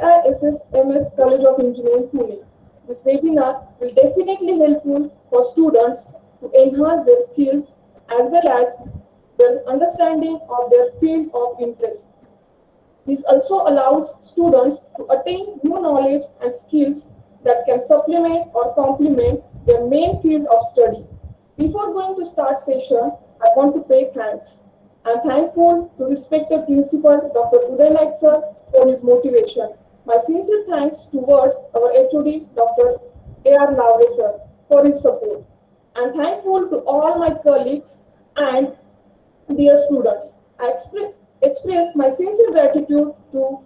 AISSMS College of Engineering, Pune. This webinar will definitely helpful for students to enhance their skills as well as their understanding of their field of interest. This also allows students to attain new knowledge and skills that can supplement or complement their main field of study. Before going to start session, I want to pay thanks. I am thankful to respected principal Dr. Uday Naik sir for his motivation. My sincere thanks towards our HOD Dr. A.R. Lavre sir for his support. I am thankful to all my colleagues and dear students. Express my sincere gratitude to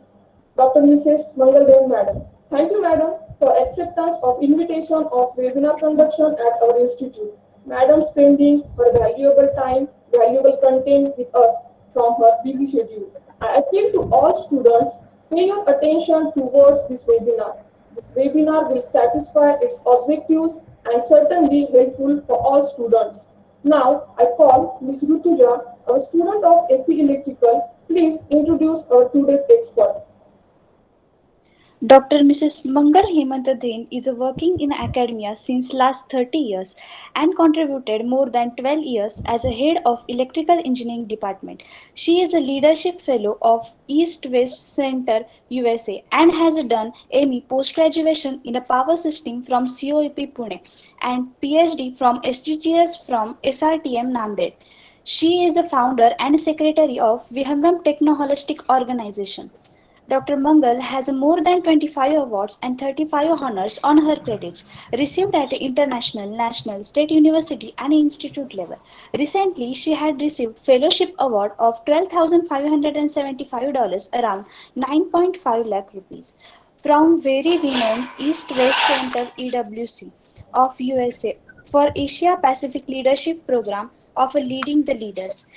Dr. Mrs. Mangaldev Madam. Thank you, Madam, for acceptance of invitation of webinar conduction at our institute. Madam spending her valuable time, valuable content with us from her busy schedule. I appeal to all students, pay your attention towards this webinar. This webinar will satisfy its objectives and certainly helpful for all students. Now, I call Ms. Rutuja, a student of SC Electrical. Please introduce our today's expert. Dr. Mrs. Mangal Hemantadin is working in academia since last 30 years and contributed more than 12 years as a head of electrical engineering department. She is a leadership fellow of East West Center USA and has done ME post-graduation in a power system from COEP Pune and PhD from SGGS from SRTM Nanded. She is a founder and secretary of Vihangam Techno Holistic Organization. Dr. Mangal has more than 25 awards and 35 honors on her credits, received at international, national, state university and institute level. Recently, she had received fellowship award of $12,575, around 9.5 lakh rupees, from very renowned East West Center EWC of USA for Asia Pacific Leadership Program of Leading the Leaders.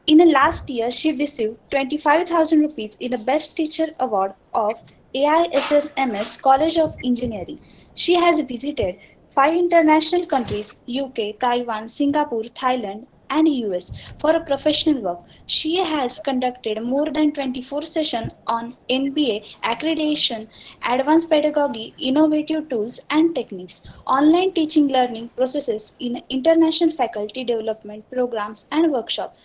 In the last year, she received 25,000 rupees in a Best Teacher Award of AISSMS College of Engineering. She has visited 5 international countries: UK, Taiwan, Singapore, Thailand, and US for a professional work. She has conducted more than 24 sessions on NBA accreditation, advanced pedagogy, innovative tools and techniques, online teaching learning processes in international faculty development programs and workshops.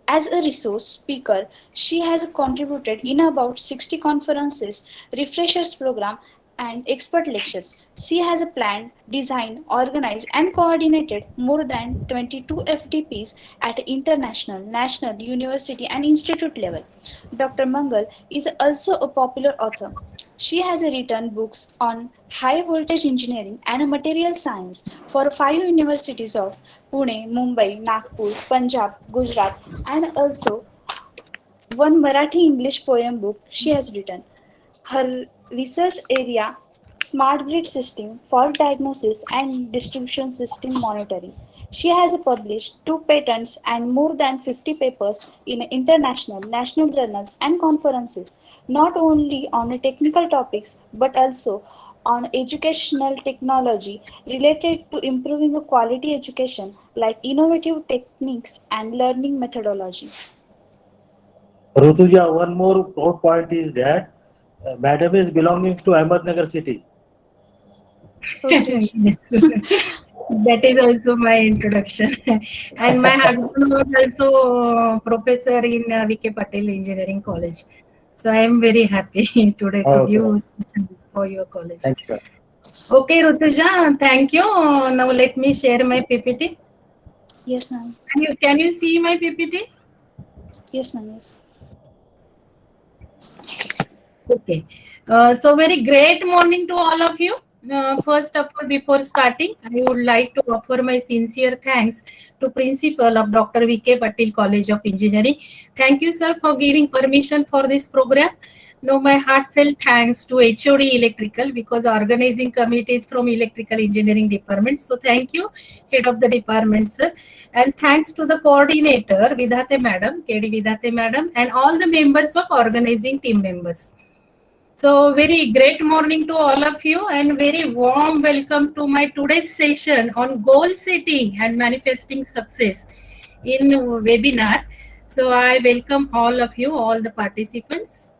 As a resource speaker, she has contributed in about 60 conferences, refreshers program, and expert lectures. She has planned, designed, organized, and coordinated more than 22 FDPs at international, national, university, and institute level. Dr. Mangal is also a popular author. She has written books on high voltage engineering and material science for 5 universities of Pune, Mumbai, Nagpur, Punjab, Gujarat, and also one Marathi English poem book she has written. Her research area: smart grid system for diagnosis and distribution system monitoring. She has published 2 patents and more than 50 papers in international, national journals and conferences, not only on technical topics but also on educational technology related to improving a quality education like innovative techniques and learning methodology. Rutuja, one more proud point is that Madam is belonging to Ahmednagar city. Yes. That is also my introduction. And my husband was also professor in VK Patel Engineering College. So I am very happy today to Okay. give session for your college. Thank you. Okay, Rutuja, thank you. Now let me share my PPT. Yes, ma'am. Can you see my PPT? Yes, ma'am. Yes. Okay. So very great morning to all of you. First of all, before starting, I would like to offer my sincere thanks to Principal of Dr. V.K. Patil College of Engineering. Thank you, sir, for giving permission for this program. Now, my heartfelt thanks to HOD Electrical because organizing committee is from Electrical Engineering Department. So thank you, Head of the Department, sir. And thanks to the coordinator, Vidhate Madam, KD Vidhate Madam, and all the members of organizing team members. So very great morning to all of you and very warm welcome to my today's session on goal setting and manifesting success in webinar. So I welcome all of you, all the participants.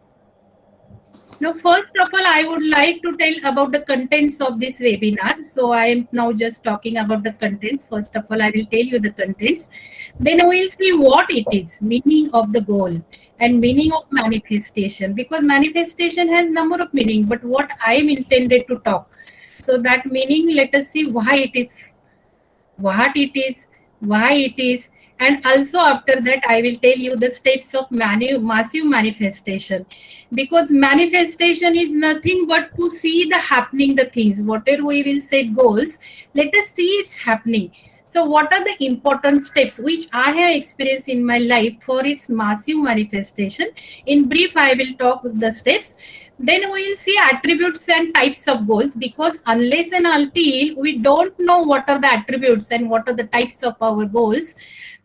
Now, first of all, I would like to tell about the contents of this webinar. So I am now just talking about the contents. First of all, I will tell you the contents. Then we will see what it is, meaning of the goal and meaning of manifestation. Because manifestation has number of meaning, but what I am intended to talk. So that meaning, let us see why it is, what it is, why it is, and also after that I will tell you the steps of massive manifestation. Because manifestation is nothing but to see the happening the things. Whatever we will set goals, let us see it's happening. So what are the important steps which I have experienced in my life for its massive manifestation? In brief, I will talk the steps. Then we will see attributes and types of goals, because unless and until we don't know what are the attributes and what are the types of our goals,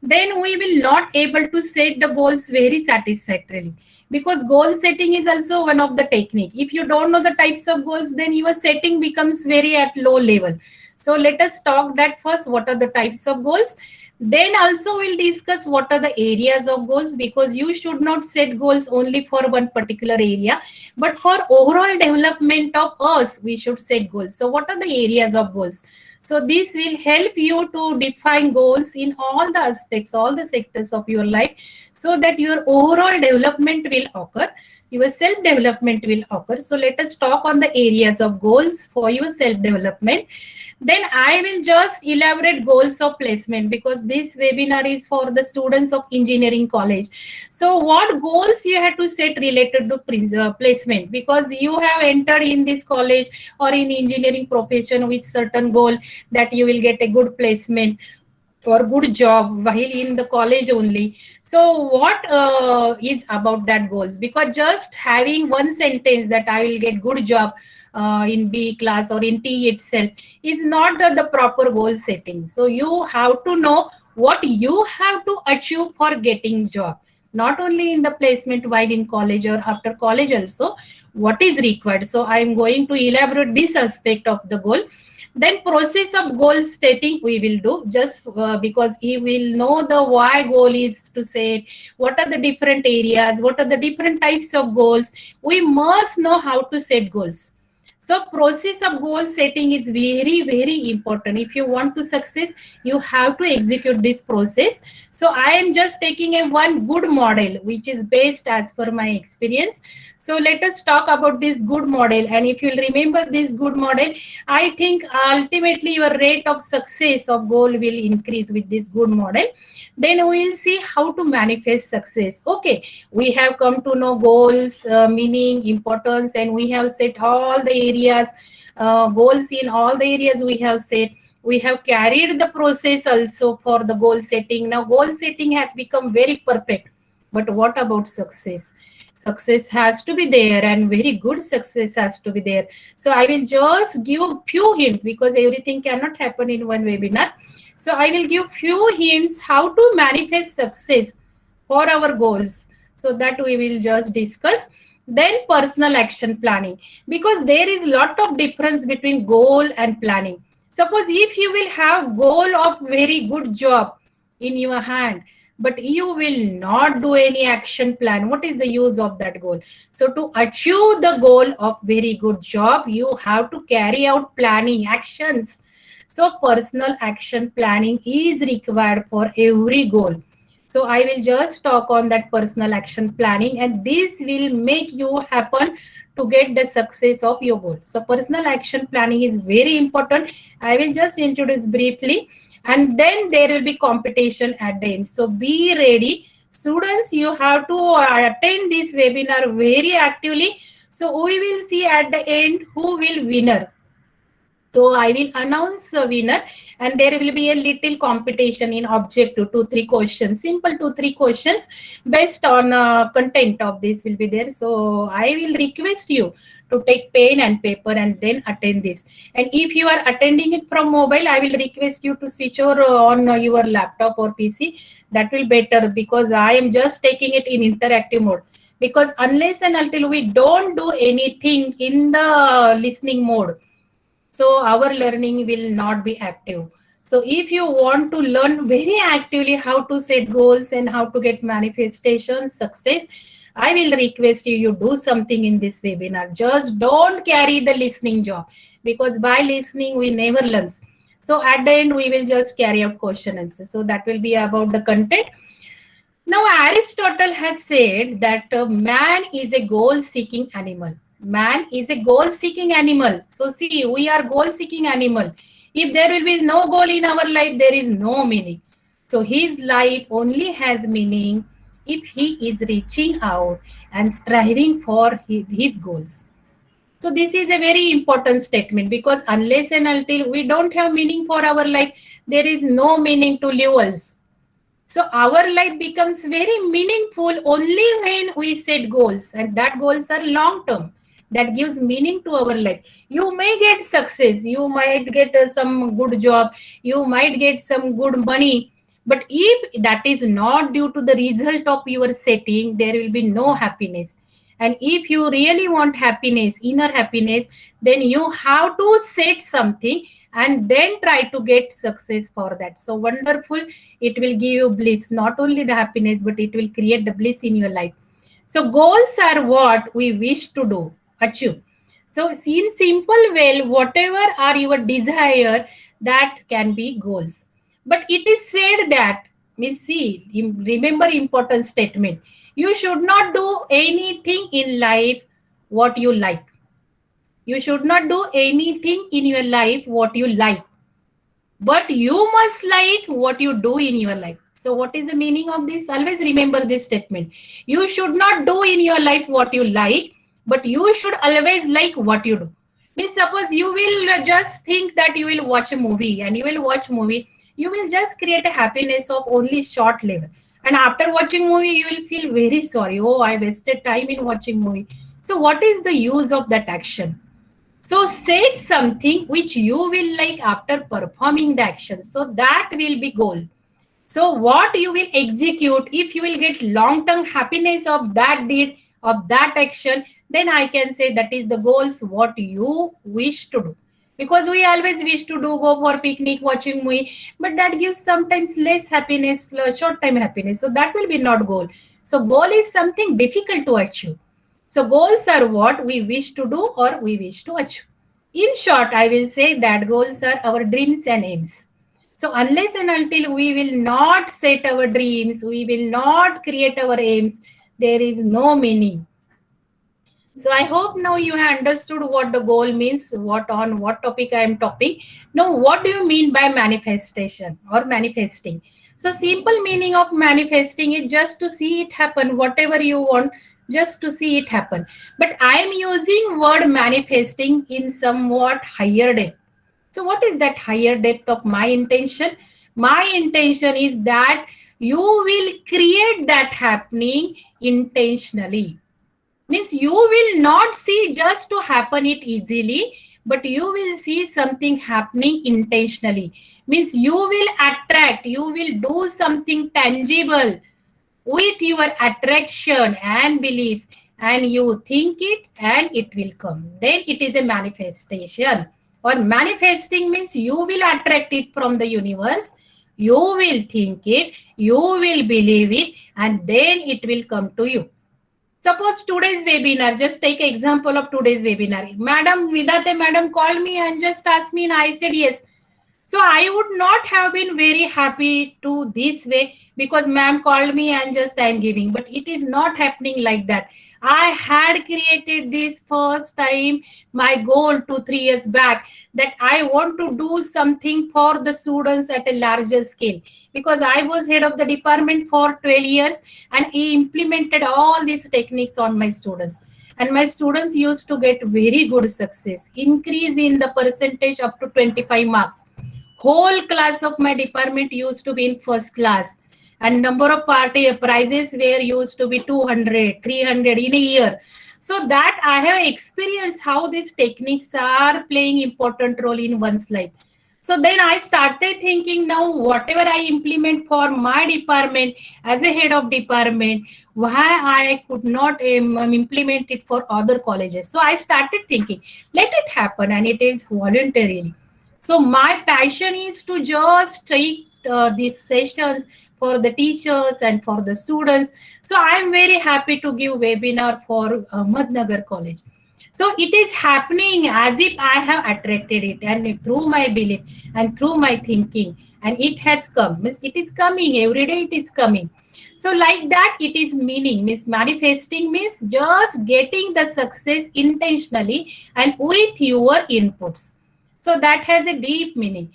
then we will not able to set the goals very satisfactorily. Because goal setting is also one of the technique. If you don't know the types of goals, then your setting becomes very at low level. So let us talk that first, what are the types of goals. Then also we'll discuss what are the areas of goals, because you should not set goals only for one particular area, but for overall development of us, we should set goals. So what are the areas of goals? So this will help you to define goals in all the aspects, all the sectors of your life, so that your overall development will occur, your self-development will occur. So let us talk on the areas of goals for your self-development. Then I will just elaborate goals of placement, because this webinar is for the students of engineering college. So what goals you have to set related to placement, because you have entered in this college or in engineering profession with certain goal that you will get a good placement or good job while in the college only. So what is about that goals? Because just having one sentence that I will get good job in B class or in T itself is not the proper goal setting. So you have to know what you have to achieve for getting job, not only in the placement while in college or after college also, what is required. So I am going to elaborate this aspect of the goal. Then process of goal setting we will do, just because you will know the why goal is to set, what are the different areas, what are the different types of goals. We must know how to set goals. So process of goal setting is very, very important. If you want to success, you have to execute this process. So I am just taking a one good model, which is based as per my experience. So let us talk about this good model. And if you'll remember this good model, I think ultimately your rate of success of goal will increase with this good model. Then we will see how to manifest success. Okay, we have come to know goals, meaning, importance, and we have set all the areas, goals in all the areas we have set. We have carried the process also for the goal setting. Now goal setting has become very perfect. But what about success? Success has to be there, and very good success has to be there. So I will just give a few hints, because everything cannot happen in one webinar. So I will give few hints how to manifest success for our goals. So that we will just discuss. Then personal action planning, because there is lot of difference between goal and planning. Suppose if you will have goal of very good job in your hand, but you will not do any action plan, what is the use of that goal? So to achieve the goal of very good job, you have to carry out planning actions. So personal action planning is required for every goal. So I will just talk on that personal action planning, and this will make you happen to get the success of your goal. So personal action planning is very important. I will just introduce briefly, and then there will be competition at the end. So be ready. Students, you have to attend this webinar very actively. So we will see at the end who will winner. So I will announce the winner, and there will be a little competition in objective 2-3 questions, simple 2-3 questions based on content of this will be there. So I will request you to take pen and paper and then attend this. And if you are attending it from mobile, I will request you to switch over on your laptop or PC. That will better, because I am just taking it in interactive mode. Because unless and until we don't do anything in the listening mode, so our learning will not be active. So if you want to learn very actively how to set goals and how to get manifestation success, I will request you, you do something in this webinar. Just don't carry the listening job, because by listening we never learn. So at the end, we will just carry out question answers. So that will be about the content. Now, Aristotle has said that man is a goal-seeking animal. Man is a goal-seeking animal. So see, we are goal-seeking animal. If there will be no goal in our life, there is no meaning. So his life only has meaning if he is reaching out and striving for his goals. So this is a very important statement, because unless and until we don't have meaning for our life, there is no meaning to live also. So our life becomes very meaningful only when we set goals, and that goals are long term. That gives meaning to our life. You may get success, you might get some good job, you might get some good money, but if that is not due to the result of your setting, there will be no happiness. And if you really want happiness, inner happiness, then you have to set something and then try to get success for that. So wonderful, it will give you bliss, not only the happiness, but it will create the bliss in your life. So goals are what we wish to do, achieve. So in simple way, whatever are your desire, that can be goals. But it is said that, remember important statement, you should not do anything in life what you like. You should not do anything in your life what you like, but you must like what you do in your life. So what is the meaning of this? Always remember this statement. You should not do in your life what you like, but you should always like what you do. Means suppose you will just think that you will watch a movie, and you will watch movie, you will just create a happiness of only short level. And after watching movie, you will feel very sorry. Oh, I wasted time in watching movie. So what is the use of that action? So set something which you will like after performing the action. So that will be goal. So what you will execute, if you will get long-term happiness of that deed, of that action, then I can say that is the goals what you wish to do. Because we always wish to do go for picnic, watching movie, but that gives sometimes less happiness, short time happiness. So that will be not goal. So goal is something difficult to achieve. So goals are what we wish to do or we wish to achieve. In short, I will say that goals are our dreams and aims. So unless and until we will not set our dreams, we will not create our aims, there is no meaning. So I hope now you have understood what the goal means, what topic I am talking. Now, what do you mean by manifestation or manifesting? So simple meaning of manifesting is just to see it happen, whatever you want, just to see it happen. But I am using word manifesting in somewhat higher depth. So what is that higher depth of my intention? My intention is that you will create that happening intentionally. Means you will not see just to happen it easily, but you will see something happening intentionally. Means you will attract, you will do something tangible with your attraction and belief, and you think it and it will come. Then it is a manifestation. Or manifesting means you will attract it from the universe, you will think it, you will believe it, and then it will come to you. Suppose today's webinar, just take example of today's webinar. Madam Vidate madam called me and just asked me and I said yes. So I would not have been very happy to this way because ma'am called me and just I'm giving. But it is not happening like that. I had created this first time, my goal 2-3 years back, that I want to do something for the students at a larger scale. Because I was head of the department for 12 years and I implemented all these techniques on my students. And my students used to get very good success, increase in the percentage up to 25 marks. Whole class of my department used to be in first class, and number of prizes were used to be 200, 300 in a year. So that I have experienced how these techniques are playing important role in one's life. So then I started thinking, now whatever I implement for my department as a head of department, why I could not implement it for other colleges. So I started thinking, let it happen, and it is voluntarily. So my passion is to just take these sessions for the teachers and for the students. So I am very happy to give webinar for Ahmednagar College. So it is happening as if I have attracted it, and through my belief and through my thinking, and it has come. Means it is coming every day. It is coming. So like that, it is meaning. Means manifesting means just getting the success intentionally and with your inputs. So that has a deep meaning.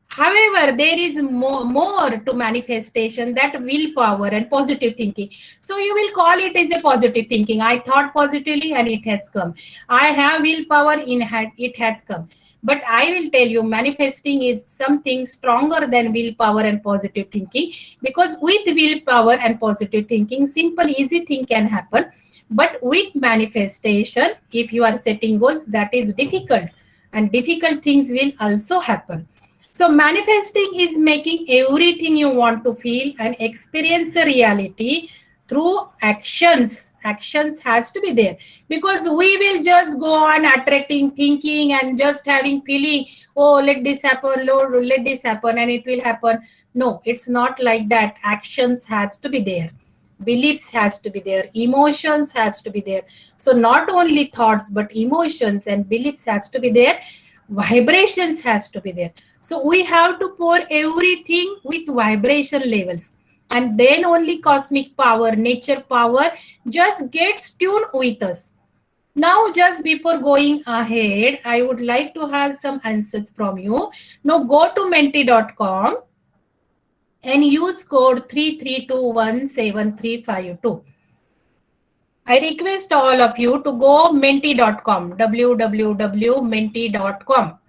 However, there is more to manifestation, that willpower and positive thinking. So you will call it as a positive thinking. I thought positively and it has come. I have willpower in hand, it has come. But I will tell you, manifesting is something stronger than willpower and positive thinking, because with willpower and positive thinking, simple, easy thing can happen. But with manifestation, if you are setting goals, that is difficult, and difficult things will also happen. So manifesting is making everything you want to feel and experience a reality through actions. Actions has to be there, because we will just go on attracting, thinking, and just having feeling, oh, let this happen, Lord, let this happen, and it will happen. No, it's not like that. Actions has to be there. Beliefs has to be there. Emotions has to be there. So not only thoughts, but emotions and beliefs has to be there. Vibrations has to be there. So we have to pour everything with vibration levels, and then only cosmic power, nature power just gets tuned with us. Now, just before going ahead, I would like to have some answers from you. Now go to menti.com and use code 33217352. I request all of you to go menti.com, www.menti.com.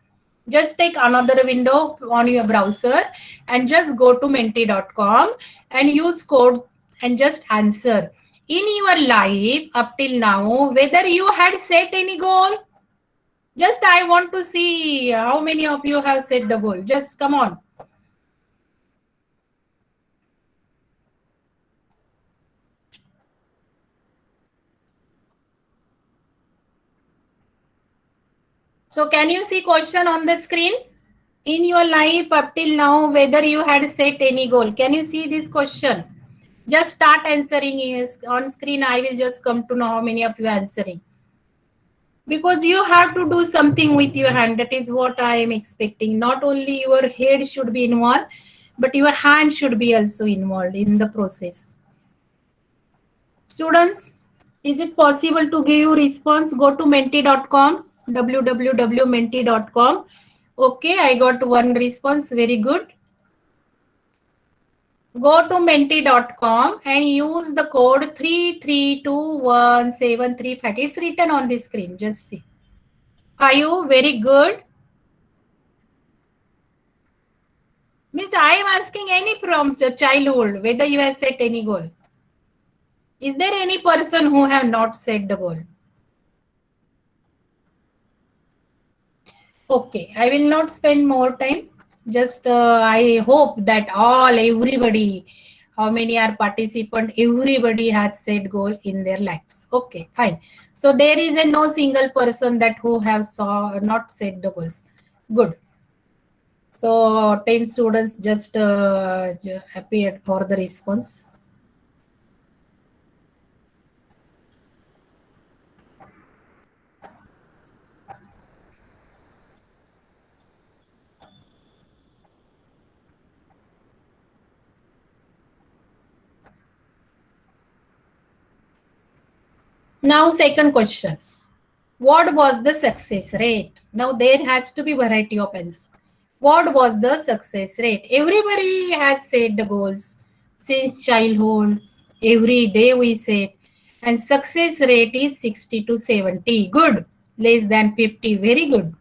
Just take another window on your browser and just go to menti.com and use code and just answer. In your life up till now, whether you had set any goal? Just I want to see how many of you have set the goal. Just come on. So can you see question on the screen? In your life up till now, whether you had set any goal? Can you see this question? Just start answering is on screen. I will just come to know how many of you are answering. Because you have to do something with your hand. That is what I am expecting. Not only your head should be involved, but your hand should be also involved in the process. Students, is it possible to give you response? Go to menti.com, www.menti.com. Okay, I got one response. Very good. Go to menti.com and use the code 33217350. It's written on the screen. Just see. Are you very good? Means I am asking any from childhood, whether you have set any goal. Is there any person who have not set the goal? Okay, I will not spend more time. Just I hope that everybody, how many are participant, everybody has set goal in their lives. Okay, fine. So there is no single person that who have not set the goals. Good. So 10 students just appeared for the response. Now, second question. What was the success rate? Now, there has to be variety of answers. What was the success rate? Everybody has set the goals since childhood. Every day we set. And success rate is 60 to 70. Good. Less than 50. Very good.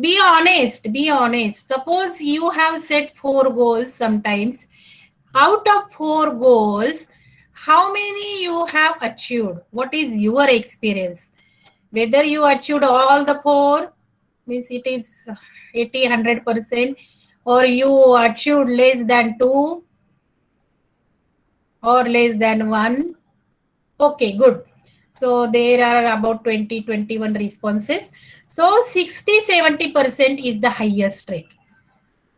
Be honest. Be honest. Suppose you have set 4 goals sometimes. Out of 4 goals, how many you have achieved? What is your experience? Whether you achieved all the 4, means it is 80, 100%, or you achieved less than 2 or less than 1. Okay, good. So there are about 20, 21 responses. So 60, 70% is the highest rate.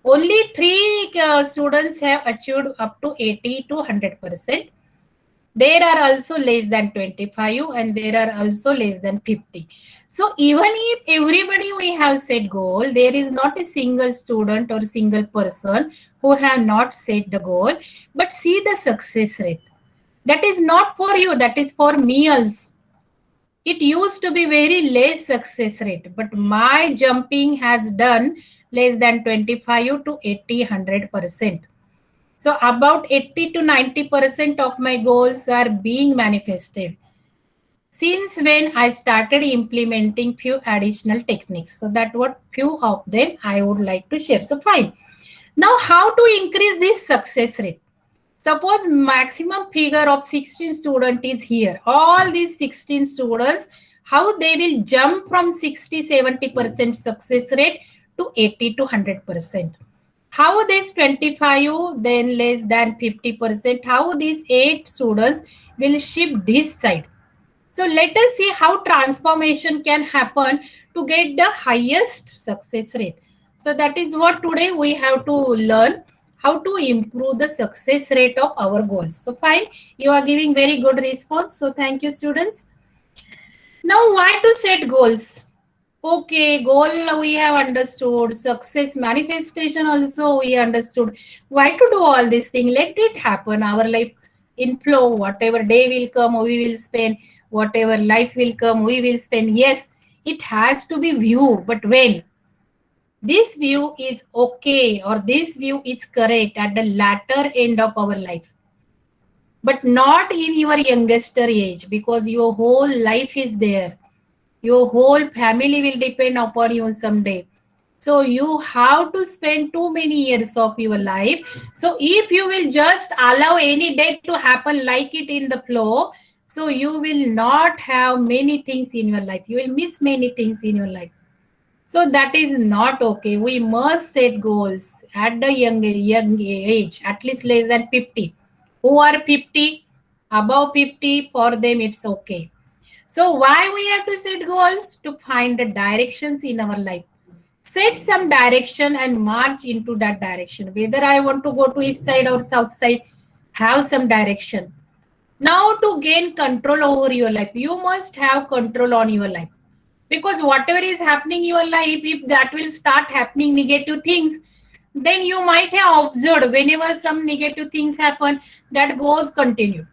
Only 3 students have achieved up to 80 to 100%. There are also less than 25 and there are also less than 50. So even if everybody we have set goal, there is not a single student or single person who have not set the goal. But see the success rate. That is not for you, that is for me also. It used to be very less success rate, but my jumping has done less than 25 to 80, 100%. So about 80 to 90% of my goals are being manifested since when I started implementing few additional techniques. So that what few of them I would like to share. So fine. Now how to increase this success rate? Suppose maximum figure of 16 student is here. All these 16 students, how they will jump from 60-70% success rate to 80 to 100%. How this 25 then less than 50%, how these 8 students will shift this side. So let us see how transformation can happen to get the highest success rate. So that is what today we have to learn, how to improve the success rate of our goals. So fine, you are giving very good response. So thank you, students. Now why to set goals? Okay, goal we have understood, success manifestation also we understood. Why to do all this thing? Let it happen. Our life in flow, whatever day will come, we will spend, whatever life will come, we will spend. Yes, it has to be view, but when? This view is okay or this view is correct at the latter end of our life. But not in your youngster age, because your whole life is there. Your whole family will depend upon you someday. So you have to spend too many years of your life. So if you will just allow any day to happen like it in the flow, so you will not have many things in your life. You will miss many things in your life. So that is not okay. We must set goals at the young age, at least less than 50. Who are 50? Above 50, for them it's okay. So why we have to set goals? To find the directions in our life. Set some direction and march into that direction. Whether I want to go to east side or south side, have some direction. Now to gain control over your life, you must have control on your life. Because whatever is happening in your life, if that will start happening negative things, then you might have observed whenever some negative things happen, that goes continue.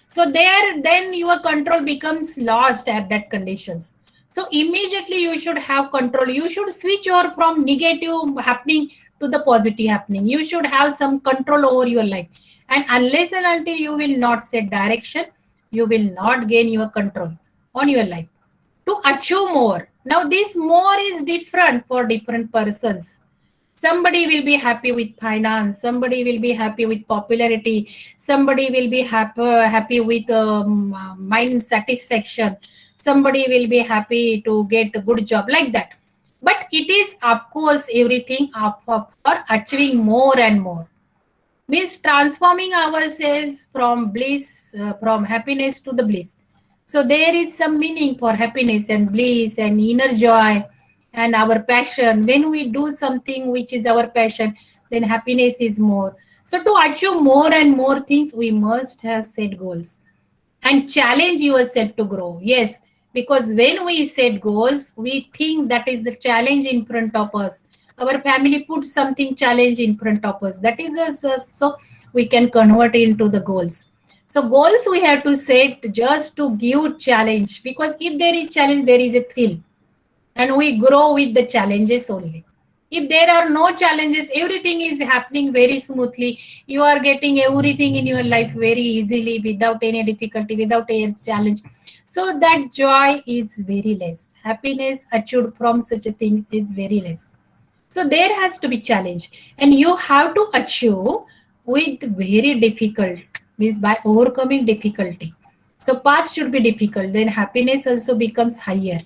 So there, then your control becomes lost at that conditions. So immediately you should have control. You should switch over from negative happening to the positive happening. You should have some control over your life. And unless and until you will not set direction, you will not gain your control on your life. To achieve more. Now this more is different for different persons. Somebody will be happy with finance, somebody will be happy with popularity, somebody will be happy with mind satisfaction, somebody will be happy to get a good job, like that. But it is of course everything up for achieving more and more. Means transforming ourselves from bliss, from happiness to the bliss. So there is some meaning for happiness and bliss and inner joy and our passion. When we do something which is our passion, then happiness is more. So to achieve more and more things, we must have set goals and challenge yourself to grow. Yes, because when we set goals, we think that is the challenge in front of us. Our family put something challenge in front of us. That is us, so we can convert into the goals. So goals we have to set just to give challenge, because if there is challenge, there is a thrill, and we grow with the challenges only. If there are no challenges, everything is happening very smoothly. You are getting everything in your life very easily without any difficulty, without any challenge. So that joy is very less. Happiness achieved from such a thing is very less. So there has to be challenge, and you have to achieve with very difficult, means by overcoming difficulty. So path should be difficult, then happiness also becomes higher.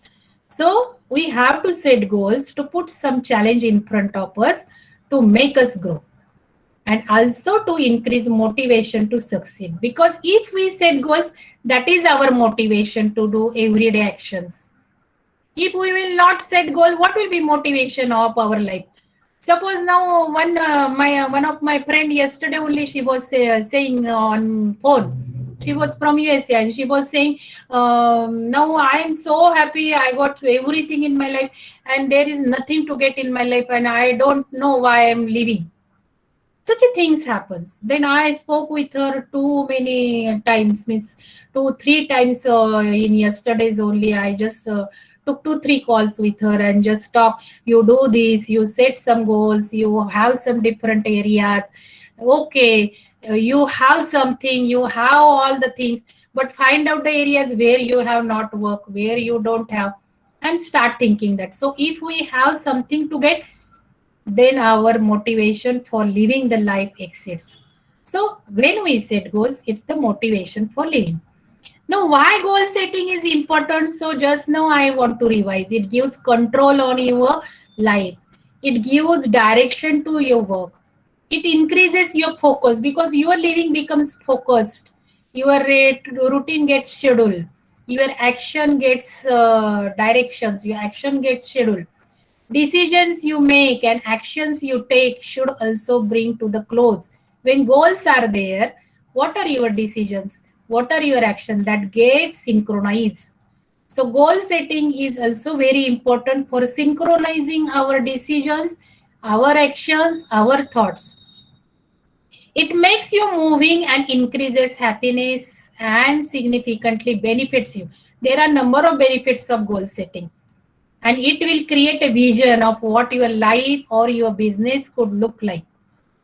So we have to set goals to put some challenge in front of us to make us grow, and also to increase motivation to succeed. Because if we set goals, that is our motivation to do everyday actions. If we will not set goal, what will be motivation of our life? Suppose now one of my friend yesterday only she was saying on phone. She was from USA and she was saying, now I am so happy. I got everything in my life and there is nothing to get in my life and I don't know why I am living. Such a things happens. Then I spoke with her too many times, means 2-3 times in yesterday's only. I just took 2-3 calls with her and just talk. You do this, you set some goals, you have some different areas. Okay, you have something, you have all the things, but find out the areas where you have not work, where you don't have, and start thinking that. So if we have something to get, then our motivation for living the life exceeds. So when we set goals, it's the motivation for living. Now, why goal setting is important? So just now I want to revise. It gives control on your life. It gives direction to your work. It increases your focus because your living becomes focused. Your routine gets scheduled. Your action gets directions. Your action gets scheduled. Decisions you make and actions you take should also bring to the close. When goals are there, what are your decisions? What are your actions that get synchronized? So goal setting is also very important for synchronizing our decisions, our actions, our thoughts. It makes you moving and increases happiness and significantly benefits you. There are a number of benefits of goal setting, and it will create a vision of what your life or your business could look like.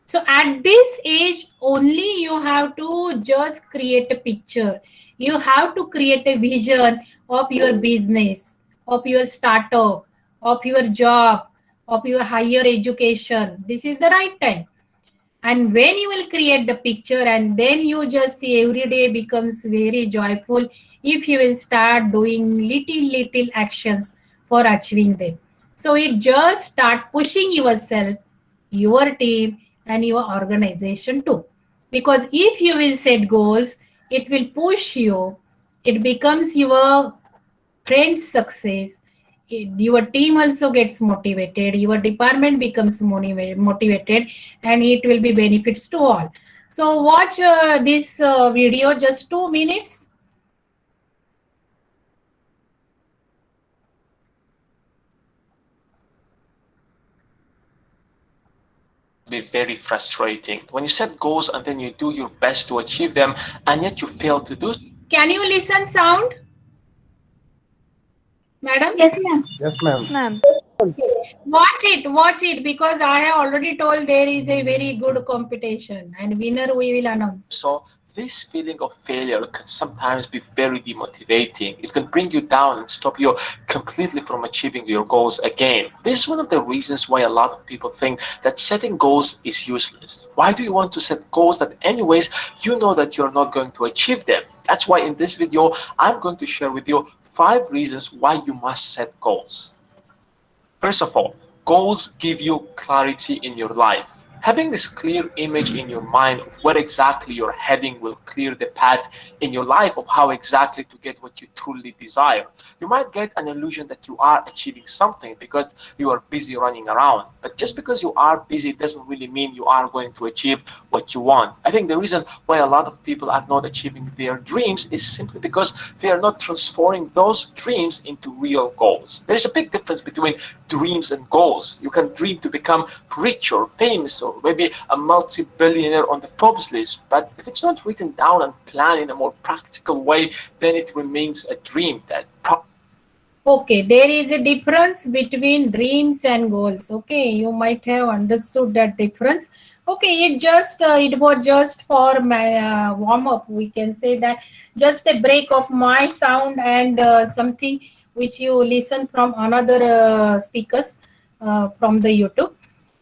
So at this age only you have to just create a picture. You have to create a vision of your business, of your startup, of your job, of your higher education. This is the right time. And when you will create the picture and then you just see every day becomes very joyful if you will start doing little actions for achieving them. So it just start pushing yourself, your team and your organization too. Because if you will set goals, it will push you, it becomes your friend's success. Your team also gets motivated, your department becomes motivated, and it will be benefits to all. So watch this video just 2 minutes. Be very frustrating when you set goals and then you do your best to achieve them and yet you fail to do. Can you listen sound, madam? Yes, ma'am. Yes, ma'am. Yes, ma'am. Yes. Watch it, because I have already told there is a very good competition and winner we will announce. So this feeling of failure can sometimes be very demotivating. It can bring you down and stop you completely from achieving your goals again. This is one of the reasons why a lot of people think that setting goals is useless. Why do you want to set goals that anyways you know that you're not going to achieve them? That's why in this video, I'm going to share with you 5 reasons why you must set goals. First of all, goals give you clarity in your life. Having this clear image in your mind of where exactly you're heading will clear the path in your life of how exactly to get what you truly desire. You might get an illusion that you are achieving something because you are busy running around. But just because you are busy doesn't really mean you are going to achieve what you want. I think the reason why a lot of people are not achieving their dreams is simply because they are not transforming those dreams into real goals. There is a big difference between dreams and goals. You can dream to become rich or famous or maybe a multi-billionaire on the Forbes list, but if it's not written down and planned in a more practical way, then it remains a dream that Okay, there is a difference between dreams and goals. Okay, you might have understood that difference. Okay, it was just for my warm up. We can say that just a break of my sound and something which you listen from another speakers from the YouTube.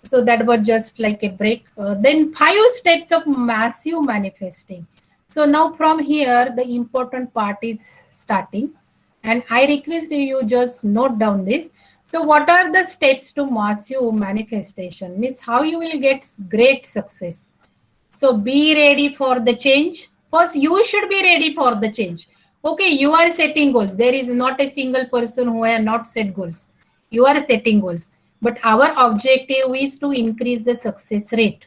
So that was just like a break. Then 5 steps of massive manifesting. So now from here, the important part is starting. And I request you just note down this. So what are the steps to massive manifestation? Means how you will get great success. So be ready for the change. First, you should be ready for the change. Okay, you are setting goals. There is not a single person who have not set goals. You are setting goals. but our objective is to increase the success rate.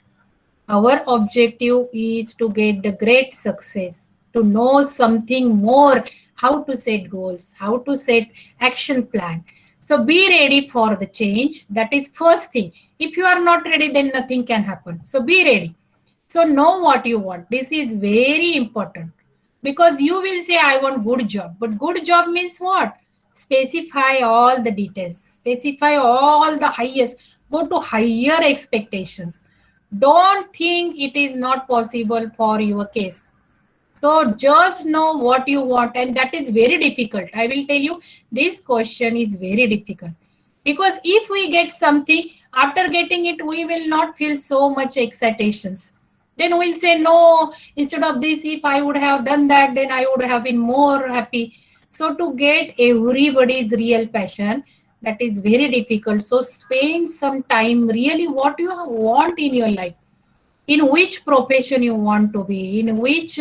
Our objective is to get the great success, to know something more, how to set goals, how to set action plan. So be ready for the change. That is first thing. If you are not ready, then nothing can happen. So be ready. So know what you want. This is very important, because you will say, I want good job. But good job means what? Specify all the details. Specify all the highest. Go to higher expectations. Don't think it is not possible for your case. So just know what you want, and that is very difficult. I will tell you, this question is very difficult, because if we get something, after getting it, we will not feel so much excitations. Then we'll say, no, instead of this, if I would have done that, then I would have been more happy. So to get everybody's real passion, that is very difficult. So spend some time really what you want in your life, in which profession you want to be, in which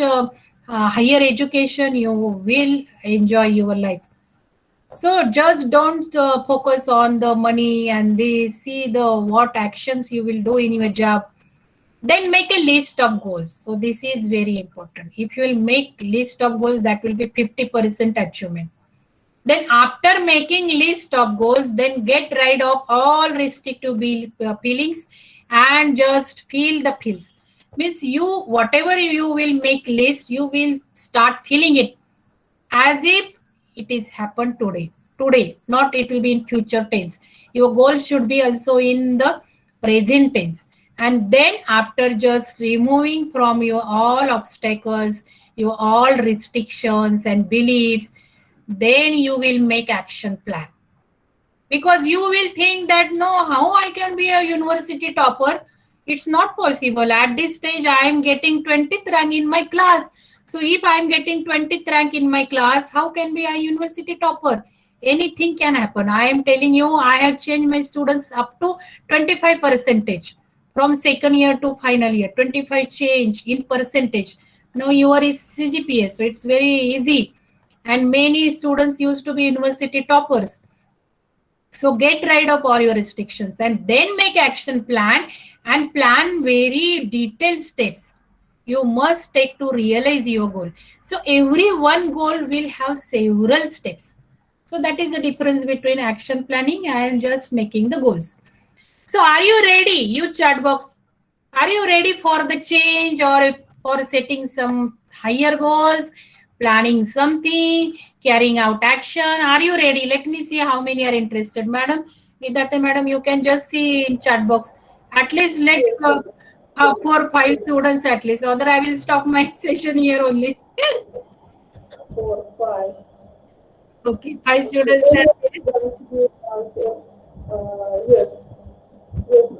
higher education you will enjoy your life. So just don't focus on the money and see the what actions you will do in your job. Then make a list of goals. So this is very important. If you will make list of goals, that will be 50% achievement. Then after making list of goals, then get rid of all restrictive feelings and just feel the feels. Means you, whatever you will make list, you will start feeling it as if it is happened today. Today, not it will be in future tense. Your goal should be also in the present tense. And then after just removing from you all obstacles, your all restrictions and beliefs, then you will make action plan. Because you will think that, no, how I can be a university topper? It's not possible. At this stage, I am getting 20th rank in my class. So if I am getting 20th rank in my class, how can be a university topper? Anything can happen. I am telling you, I have changed my students up to 25%. From second year to final year, 25 change in percentage. Now your is CGPA, so it's very easy. And many students used to be university toppers. So get rid of all your restrictions and then make action plan, and plan very detailed steps you must take to realize your goal. So every one goal will have several steps. So that is the difference between action planning and just making the goals. So are you ready, you chat box? Are you ready for the change, or for setting some higher goals, planning something, carrying out action? Are you ready? Let me see how many are interested. Madam, Nidate madam, you can just see in chat box. At least let 4 or 5 students at least. Other I will stop my session here only. 4, 5. Okay, 5 students. Yes. Yes.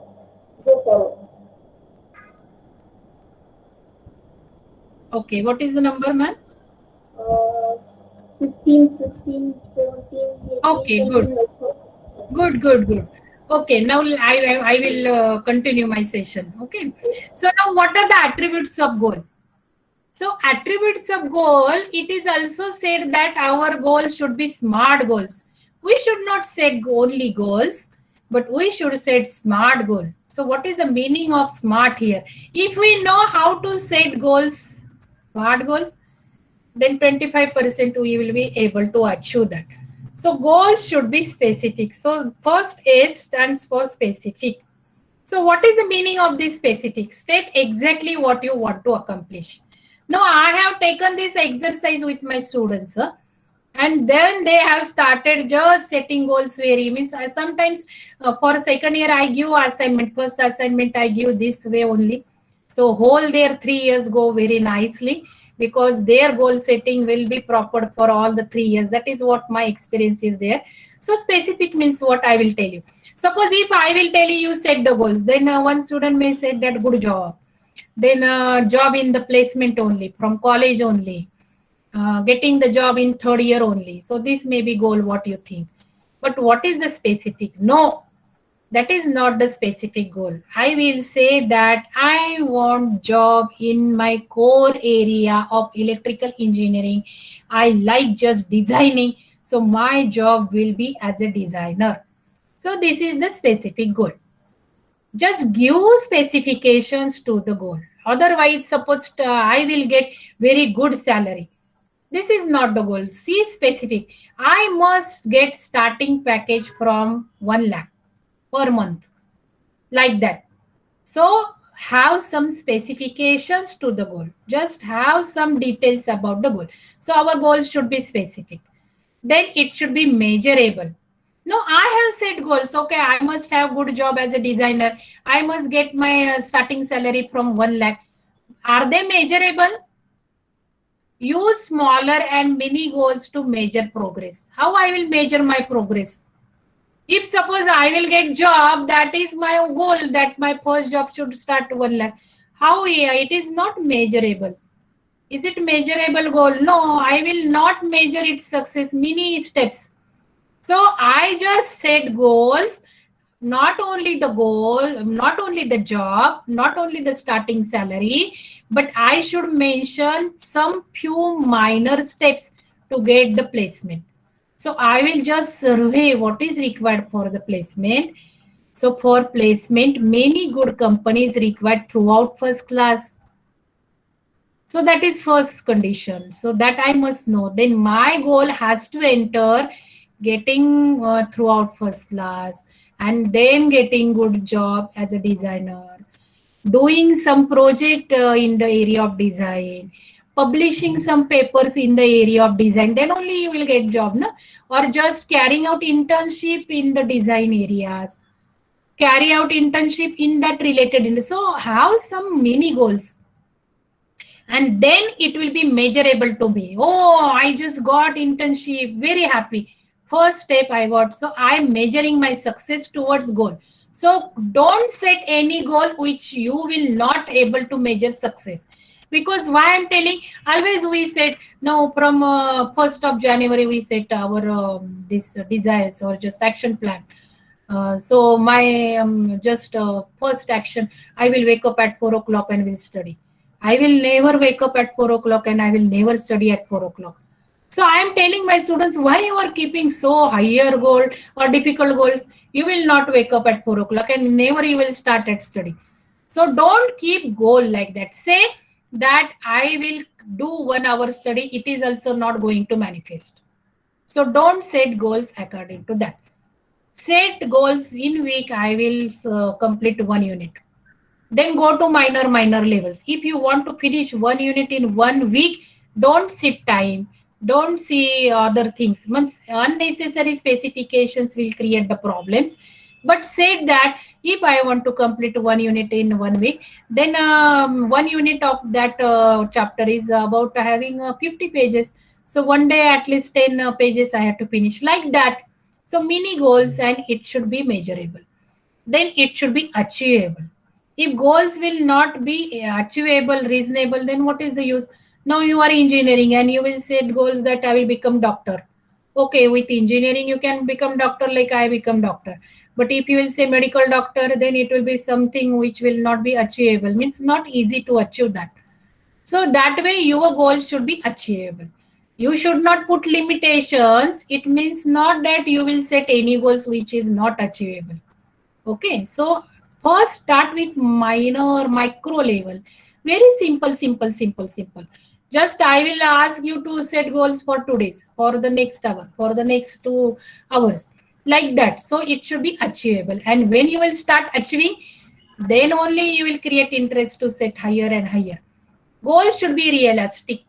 Go forward. Okay, what is the number, ma'am? 15, 16, 17, 18. Okay, good. Good. Okay, now I will continue my session. Okay, so now what are the attributes of goal? So attributes of goal, it is also said that our goal should be SMART goals. We should not set only goals, but we should set SMART goal. So what is the meaning of SMART here? If we know how to set goals, SMART goals, then 25% we will be able to achieve that. So goals should be specific. So first S stands for specific. So what is the meaning of this specific? State exactly what you want to accomplish. Now I have taken this exercise with my students, and then they have started just setting goals very means sometimes for second year I give assignment, first assignment I give this way only. So whole their 3 years go very nicely, because their goal setting will be proper for all the 3 years. That is what my experience is there. So specific means what I will tell you. Suppose if I will tell you set the goals, then one student may say that good job. Then job in the placement only, from college only, getting the job in third year only. So this may be goal, what you think. But what is the specific? No, that is not the specific goal. I will say that I want job in my core area of electrical engineering. I like just designing. So my job will be as a designer. So this is the specific goal. Just give specifications to the goal. Otherwise, suppose I will get very good salary. This is not the goal. See specific. I must get starting package from 1 lakh per month, like that. So have some specifications to the goal. Just have some details about the goal. So our goal should be specific. Then it should be measurable. No, I have set goals. Okay, I must have good job as a designer. I must get my starting salary from 1 lakh. Are they measurable? Use smaller and mini goals to measure progress. How I will measure my progress? If suppose I will get job, that is my goal, that my first job should start 1 lakh. How it is not measurable? Is it measurable goal? No, I will not measure its success. Mini steps. So I just set goals, not only the goal, not only the job, not only the starting salary, but I should mention some few minor steps to get the placement. So I will just survey what is required for the placement. So for placement, many good companies required throughout first class. So that is first condition. So that I must know. Then my goal has to enter getting throughout first class, and then getting good job as a designer, doing some project in the area of design, publishing some papers in the area of design, then only you will get job, no? Or just carrying out internship in the design areas, carry out internship in that related. So have some mini goals, and then it will be measurable to me. Oh, I just got internship, very happy. First step I got. So I am measuring my success towards goal. So don't set any goal which you will not able to measure success. Because why I'm telling, always we set, now from 1st of January we set our this desires or just action plan. So my just first action, I will wake up at 4 o'clock and will study. I will never wake up at 4 o'clock and I will never study at 4 o'clock. So I am telling my students, why you are keeping so higher goal or difficult goals? You will not wake up at 4 o'clock and never you will start at study. So don't keep goal like that. Say that I will do 1 hour study. It is also not going to manifest. So don't set goals according to that. Set goals in week. I will complete 1 unit. Then go to minor levels. If you want to finish 1 unit in 1 week, don't sit time. Don't see other things. Unnecessary specifications will create the problems. But said that if I want to complete 1 unit in 1 week, then 1 unit of that chapter is about having 50 pages. So one day at least 10 pages I have to finish, like that. So mini goals, and it should be measurable. Then it should be achievable. If goals will not be achievable, reasonable, then what is the use? Now you are engineering and you will set goals that I will become doctor. Okay, with engineering you can become doctor like I become doctor. But if you will say medical doctor, then it will be something which will not be achievable. Means not easy to achieve that. So that way your goal should be achievable. You should not put limitations. It means not that you will set any goals which is not achievable. Okay, so first start with minor micro level. Very simple. Just I will ask you to set goals for 2 days, for the next hour, for the next 2 hours, like that. So it should be achievable. And when you will start achieving, then only you will create interest to set higher and higher. Goal should be realistic.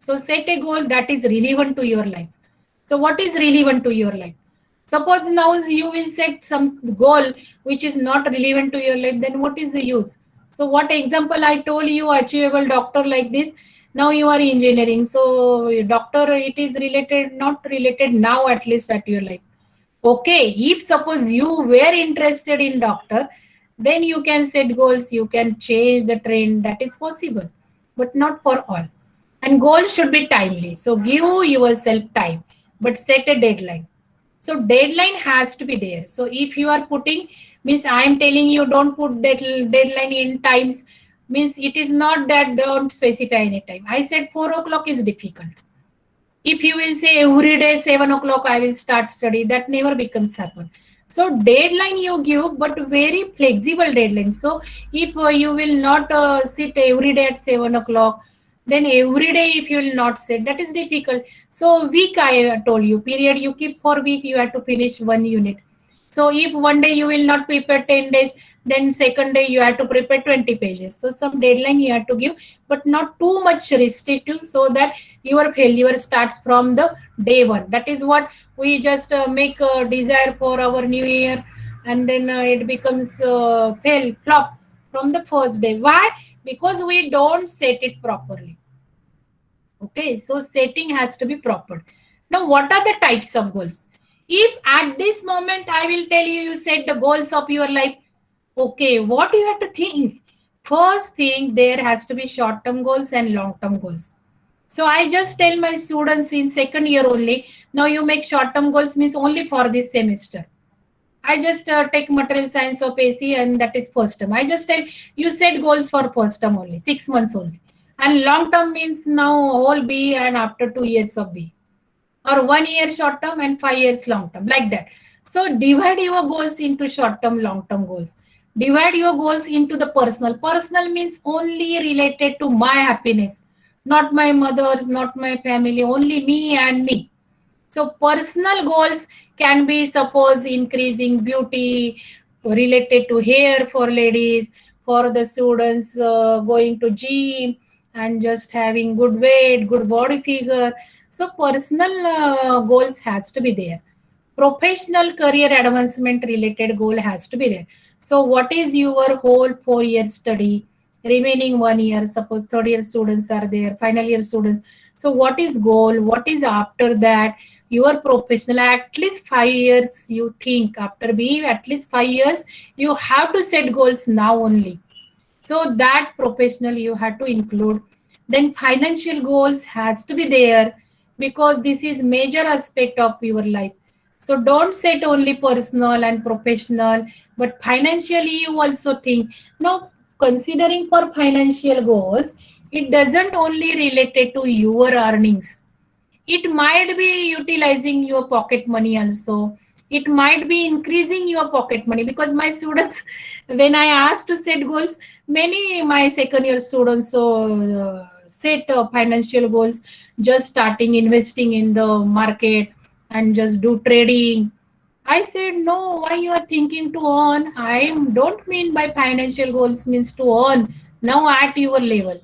So set a goal that is relevant to your life. So what is relevant to your life? Suppose now you will set some goal which is not relevant to your life, then what is the use? So what example I told you, achievable doctor like this. Now you are engineering. So doctor, it is related, not related now at least at your life. Okay, if suppose you were interested in doctor, then you can set goals, you can change the trend, that is possible, but not for all. And goals should be timely. So give yourself time, but set a deadline. So deadline has to be there. So if you are putting, means I am telling you don't put that deadline in times, means it is not that don't specify any time. I said 4 o'clock is difficult. If you will say every day 7 o'clock I will start study, that never becomes happen. So deadline you give, but very flexible deadline. So if you will not sit every day at 7 o'clock, then every day if you will not sit, that is difficult. So week, I told you, period you keep for week, you have to finish one unit. So if one day you will not prepare 10 days, then second day you have to prepare 20 pages. So some deadline you have to give, but not too much restrictive, so that your failure starts from the day one. That is what we just make a desire for our new year, and then it becomes fail, flop from the first day. Why? Because we don't set it properly. Okay, so setting has to be proper. Now, what are the types of goals? If at this moment I will tell you, you set the goals of your life, okay, what do you have to think? First thing, there has to be short-term goals and long-term goals. So I just tell my students in second year only, now you make short-term goals, means only for this semester. I just take material science of AC, and that is first term. I just tell you set goals for first term only, 6 months only. And long term means now whole B and after 2 years of B. Or 1 year short term and 5 years long term, like that. So divide your goals into short term, long term goals. Divide your goals into the personal. Personal means only related to my happiness, not my mother's, not my family, only me and me. So personal goals can be, suppose, increasing beauty, related to hair for ladies, for the students going to gym and just having good weight, good body figure. So personal goals has to be there. Professional career advancement related goal has to be there. So what is your whole 4 year study? Remaining 1 year, suppose third year students are there, final year students. So what is goal? What is after that? Your professional, at least 5 years you think, after being at least 5 years, you have to set goals now only. So that professional you have to include. Then financial goals has to be there, because this is major aspect of your life. So don't set only personal and professional, but financially you also think. Now, considering for financial goals, it doesn't only related to your earnings. It might be utilizing your pocket money also. It might be increasing your pocket money, because my students, when I asked to set goals, many my second year students set financial goals, just starting investing in the market and just do trading. I said, no, why you are thinking to earn? I don't mean by financial goals means to earn now at your level.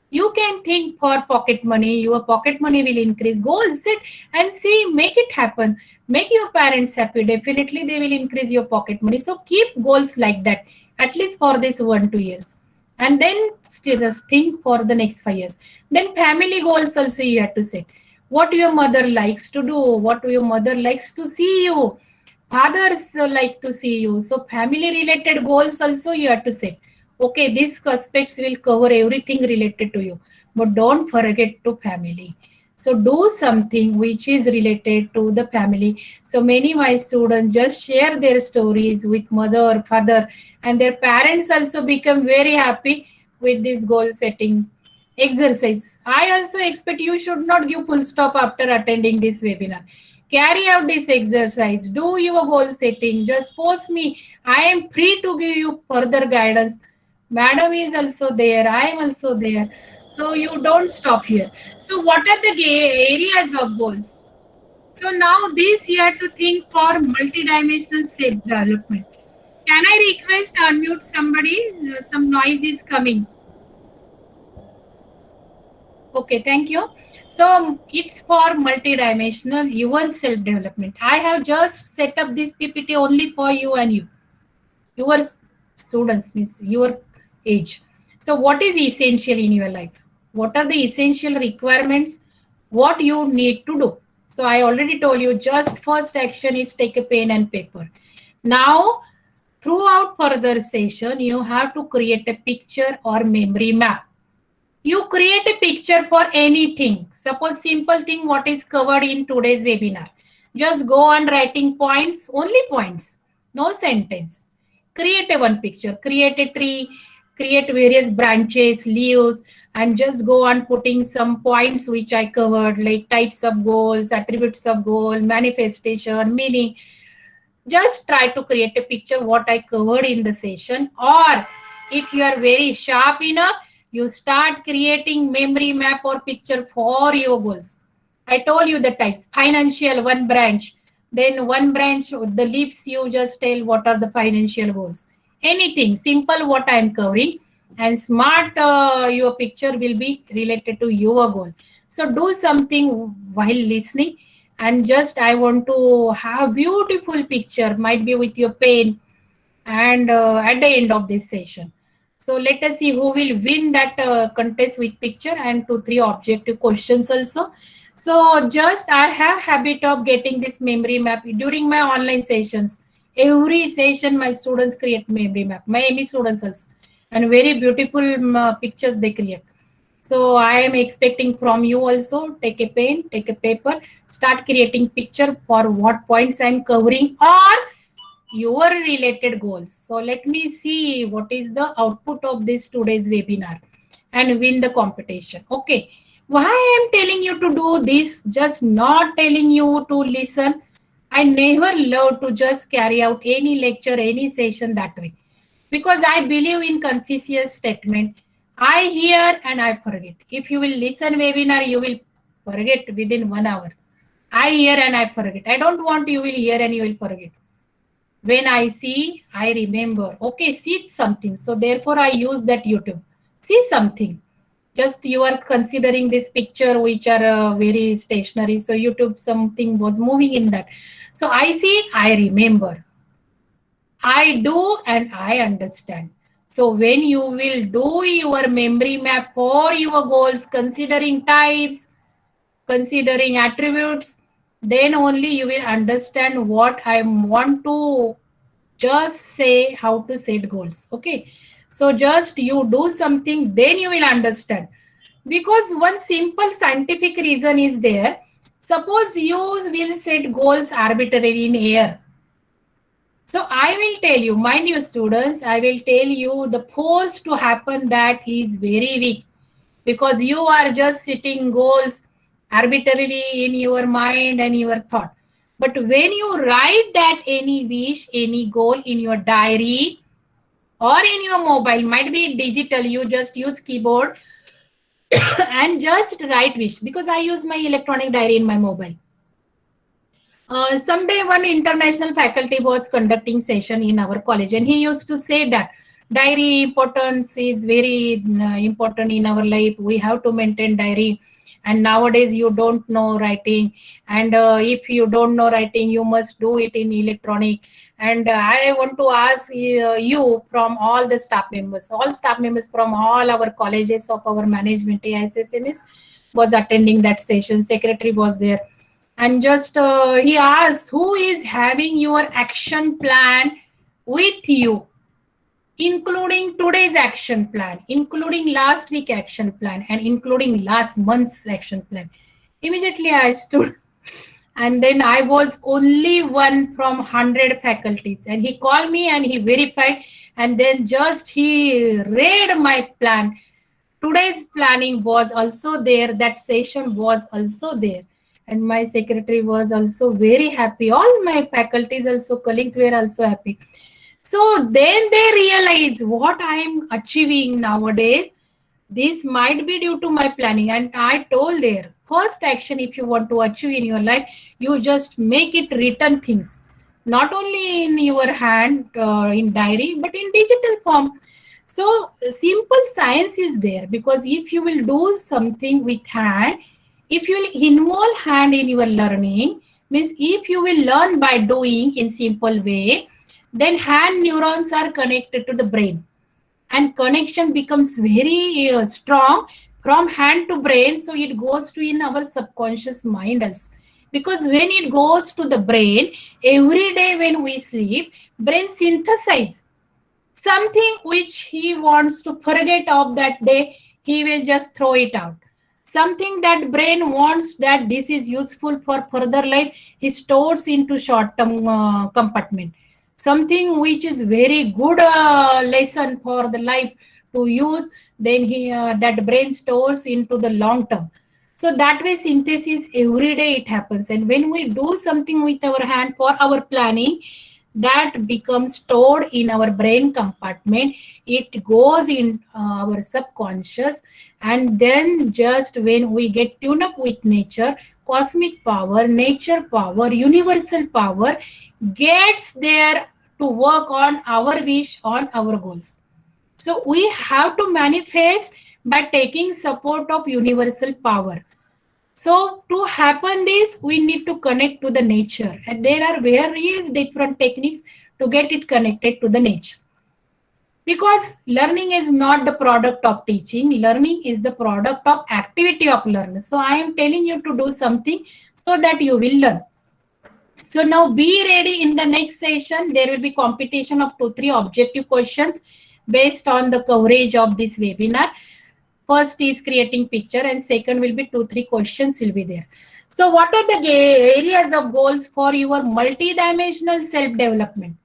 You can think for pocket money, your pocket money will increase. Go sit and see, make it happen. Make your parents happy. Definitely they will increase your pocket money. So keep goals like that, at least for this 1-2 years. And then just think for the next 5 years. Then family goals also you have to set. What your mother likes to do, what your mother likes to see you. Fathers like to see you. So family related goals also you have to set. Okay, these aspects will cover everything related to you, but don't forget to family. So do something which is related to the family. So many my students just share their stories with mother, father, and their parents also become very happy with this goal setting exercise. I also expect you should not give full stop after attending this webinar. Carry out this exercise, do your goal setting, just post me. I am free to give you further guidance. Madam is also there, I am also there. So you don't stop here. So what are the areas of goals? So now this you have to think for multidimensional self-development. Can I request unmute somebody? Some noise is coming. Okay, thank you. So it's for multidimensional, your self-development. I have just set up this PPT only for you and you. Your students, means your age. So what is essential in your life? What are the essential requirements? What you need to do? So I already told you, just first action is take a pen and paper. Now, throughout further session, you have to create a picture or memory map. You create a picture for anything. Suppose simple thing what is covered in today's webinar. Just go on writing points, only points, no sentence. Create a one picture, create a tree, create various branches, leaves, and just go on putting some points which I covered, like types of goals, attributes of goal, manifestation, meaning. Just try to create a picture what I covered in the session. Or if you are very sharp enough, you start creating memory map or picture for your goals. I told you the types: financial, one branch, then one branch, the leaves, you just tell what are the financial goals. Anything simple what I am covering, and smart, your picture will be related to your goal. So do something while listening, and just I want to have beautiful picture, might be with your pen, and at the end of this session. So let us see who will win that contest with picture, and 2 3 objective questions also. So just I have habit of getting this memory map during my online sessions. Every session my students create memory map, my ME students also, and very beautiful pictures they create. So I am expecting from you also, take a pen, take a paper, start creating picture for what points I'm covering, or your related goals. So let me see what is the output of this today's webinar and win the competition. Okay. Why I am telling you to do this, just not telling you to listen. I never love to just carry out any lecture, any session that way, because I believe in Confucius statement, I hear and I forget. If you will listen webinar, you will forget within 1 hour. I hear and I forget. I don't want you will hear and you will forget. When I see, I remember. Okay, see something. So therefore I use that YouTube. See something. Just you are considering this picture which are very stationary. So YouTube, something was moving in that. So I see, I remember. I do and I understand. So when you will do your memory map for your goals, considering types, considering attributes, then only you will understand what I want to just say, how to set goals. Okay. So just you do something, then you will understand. Because one simple scientific reason is there. Suppose you will set goals arbitrarily in air. So I will tell you, mind you students, I will tell you the force to happen that is very weak, because you are just setting goals arbitrarily in your mind and your thought. But when you write that any wish, any goal in your diary or in your mobile, might be digital, you just use keyboard and just write wish, because I use my electronic diary in my mobile. Someday one international faculty was conducting session in our college, and he used to say that diary importance is very important in our life. We have to maintain diary, and nowadays you don't know writing, and if you don't know writing, you must do it in electronic. And I want to ask you from all the staff members, from all our colleges of our management, AISSMS was attending that session. Secretary was there, and just he asked, who is having your action plan with you, including today's action plan, including last week action plan, and including last month's action plan. Immediately I stood, and then I was only one from 100 faculties, and he called me and he verified, and then just he read my plan. Today's planning was also there, that session was also there, and my secretary was also very happy. All my faculties also, colleagues were also happy. So then they realize what I am achieving nowadays, this might be due to my planning. And I told their first action, if you want to achieve in your life, you just make it written things, not only in your hand, in diary, but in digital form. So simple science is there, because if you will do something with hand, if you will involve hand in your learning, means if you will learn by doing in simple way, then hand neurons are connected to the brain, and connection becomes very strong from hand to brain. So it goes to in our subconscious mind also, because when it goes to the brain, every day when we sleep, brain synthesize something which he wants to forget of that day, he will just throw it out. Something that brain wants that this is useful for further life, he stores into short-term compartment. Something which is very good lesson for the life to use, then that brain stores into the long term. So that way synthesis every day it happens. And when we do something with our hand for our planning, that becomes stored in our brain compartment. It goes in our subconscious, and then just when we get tuned up with nature, cosmic power, nature power, universal power gets there to work on our wish, on our goals. So we have to manifest by taking support of universal power. So to happen this, we need to connect to the nature, and there are various different techniques to get it connected to the nature. Because learning is not the product of teaching, learning is the product of activity of learners. So I am telling you to do something so that you will learn. So now be ready. In the next session, there will be competition of 2-3 objective questions based on the coverage of this webinar. First is creating picture, and second will be 2-3 questions will be there. So what are the areas of goals for your multi-dimensional self-development?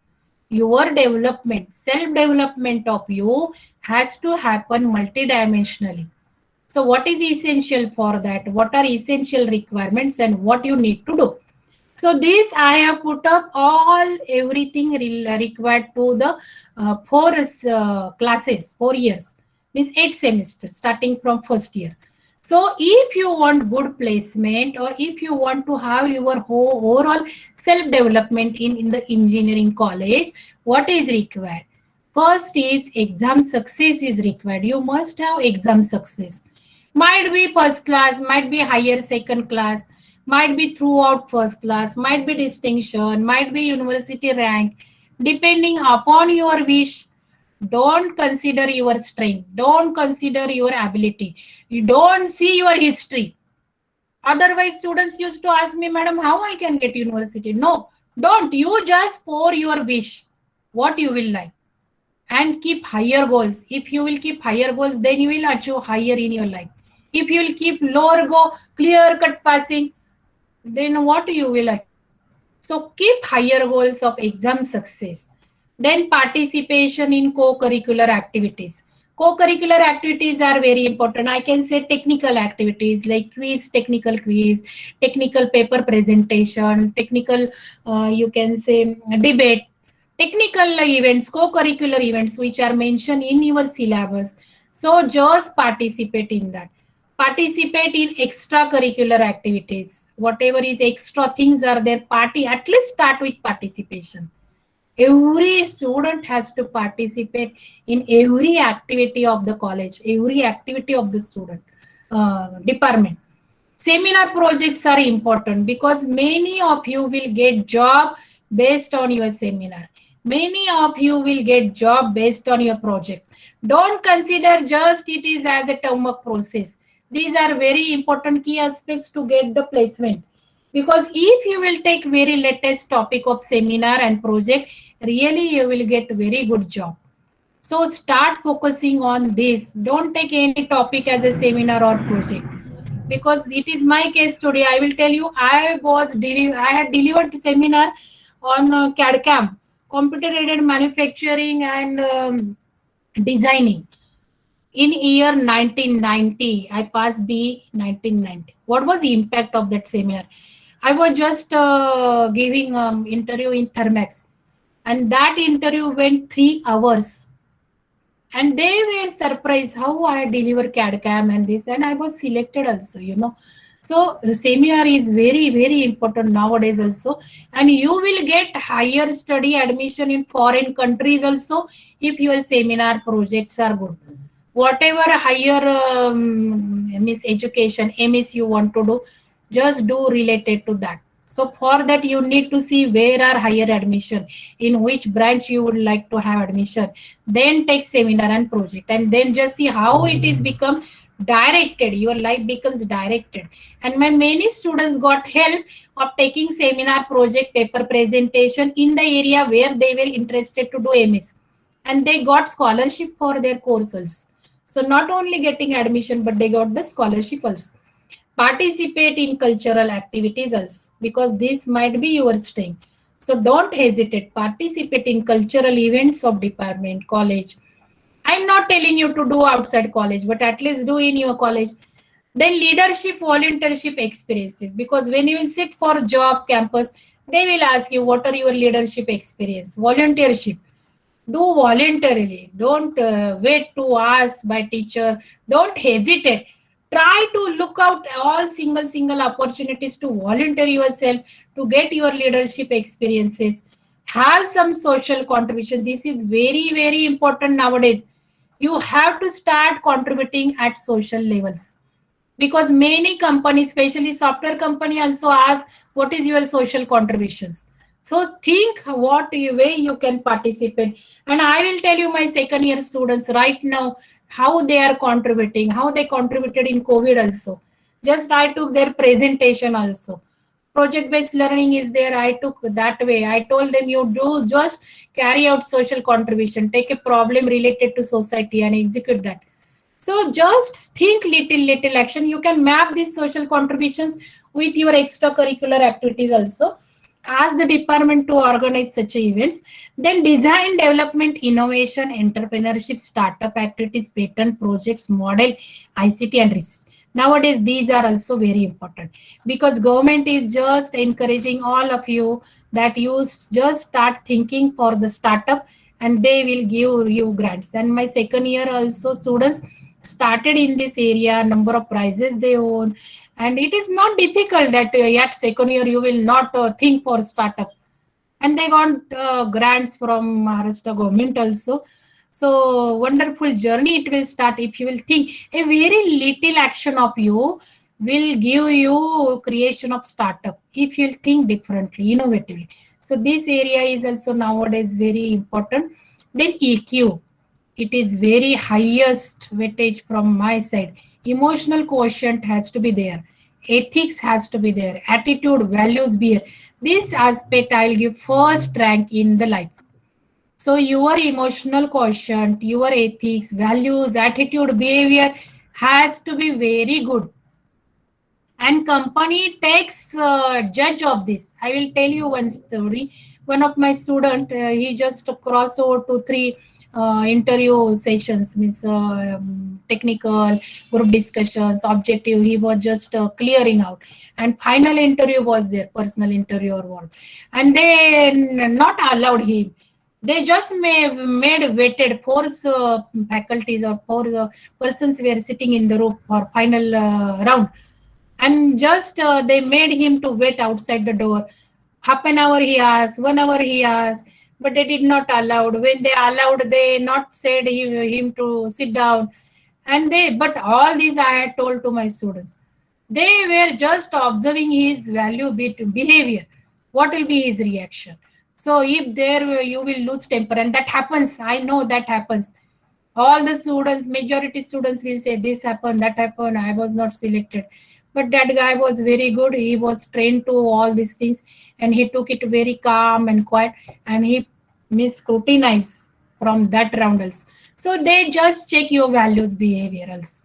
Your development, self-development of you has to happen multi-dimensionally. So what is essential for that? What are essential requirements and what you need to do? So this I have put up everything required to the 4 classes, 4 years, means 8 semesters starting from first year. So if you want good placement, or if you want to have your whole overall self-development in the engineering college, what is required? First is exam success is required. You must have exam success. Might be first class, might be higher second class, might be throughout first class, might be distinction, might be university rank, depending upon your wish. Don't consider your strength, don't consider your ability, you don't see your history. Otherwise students used to ask me, madam, how I can get university? No, don't. You just pour your wish, what you will like, and keep higher goals. If you will keep higher goals, then you will achieve higher in your life. If you will keep lower goal, clear cut passing, then what you will achieve? So keep higher goals of exam success. Then participation in co-curricular activities. Co-curricular activities are very important. I can say technical activities like quiz, technical paper presentation, technical, you can say debate, technical events, co-curricular events which are mentioned in your syllabus. So just participate in that. Participate in extracurricular activities. Whatever is extra things are there, at least start with participation. Every student has to participate in every activity of the college, every activity of the student department. Seminar projects are important because many of you will get job based on your seminar. Many of you will get job based on your project. Don't consider just it is as a term of process. These are very important key aspects to get the placement. Because if you will take very latest topic of seminar and project, really you will get very good job. So start focusing on this. Don't take any topic as a seminar or project. Because it is my case today. I will tell you, I had delivered seminar on CAD/CAM, computer aided manufacturing and designing. In year 1990, I passed B 1990. What was the impact of that seminar? I was just giving interview in Thermax, and that interview went 3 hours. And they were surprised how I deliver CAD/CAM and this, and I was selected also, So seminar is very, very important nowadays also. And you will get higher study admission in foreign countries also if your seminar projects are good. Whatever higher education, MS you want to do, just do related to that. So for that, you need to see where are higher admission, in which branch you would like to have admission. Then take seminar and project, and then just see how it is become directed. Your life becomes directed. And many students got help of taking seminar, project, paper presentation in the area where they were interested to do MS. And they got scholarship for their courses. So not only getting admission, but they got the scholarship also. Participate in cultural activities also, because this might be your strength. So don't hesitate. Participate in cultural events of department, college. I'm not telling you to do outside college, but at least do in your college. Then leadership volunteership experiences, because when you will sit for job campus, they will ask you what are your leadership experience. Volunteership, do voluntarily, don't wait to ask by teacher, don't hesitate, try to look out all single opportunities to volunteer yourself, to get your leadership experiences, have some social contribution. This is very important nowadays. You have to start contributing at social levels, because many companies, especially software company, also ask what is your social contributions. So think what way you can participate. And I will tell you, my second year students right now, how they are contributing, how they contributed in COVID also. Just I took their presentation also. Project based learning is there, I took that way. I told them, you do just carry out social contribution, take a problem related to society and execute that. So just think little action. You can map these social contributions with your extracurricular activities also. Ask the department to organize such events. Then design, development, innovation, entrepreneurship, startup activities, patent projects, model, ICT and research. Nowadays, these are also very important, because government is just encouraging all of you that you just start thinking for the startup and they will give you grants. And my second year also students started in this area, number of prizes they own, and it is not difficult that at second year you will not think for startup, and they got grants from Maharashtra government also. So wonderful journey it will start if you will think. A very little action of you will give you creation of startup if you think differently, innovatively. So this area is also nowadays very important. Then EQ, it is very highest weightage from my side. Emotional quotient has to be there, ethics has to be there, attitude, values, behavior. This aspect I'll give first rank in the life. So your emotional quotient, your ethics, values, attitude, behavior has to be very good, and company takes judge of this. I will tell you one story. One of my student, he just crossed over to three interview sessions, means technical, group discussions, objective. He was just clearing out, and final interview was there, personal interview or what, and they not allowed him. They just made waited four faculties or four persons were sitting in the room for final round, and just they made him to wait outside the door. Half an hour he asked, 1 hour he asked, but they did not allowed. When they allowed, they not said him to sit down. And they, but all these I had told to my students. They were just observing his value behavior. What will be his reaction? So if there you will lose temper, and that happens, I know that happens. All the students, majority students will say this happened, that happened, I was not selected. But that guy was very good. He was trained to all these things, and he took it very calm and quiet, and he scrutinized from that round also. So they just check your values, behavior also.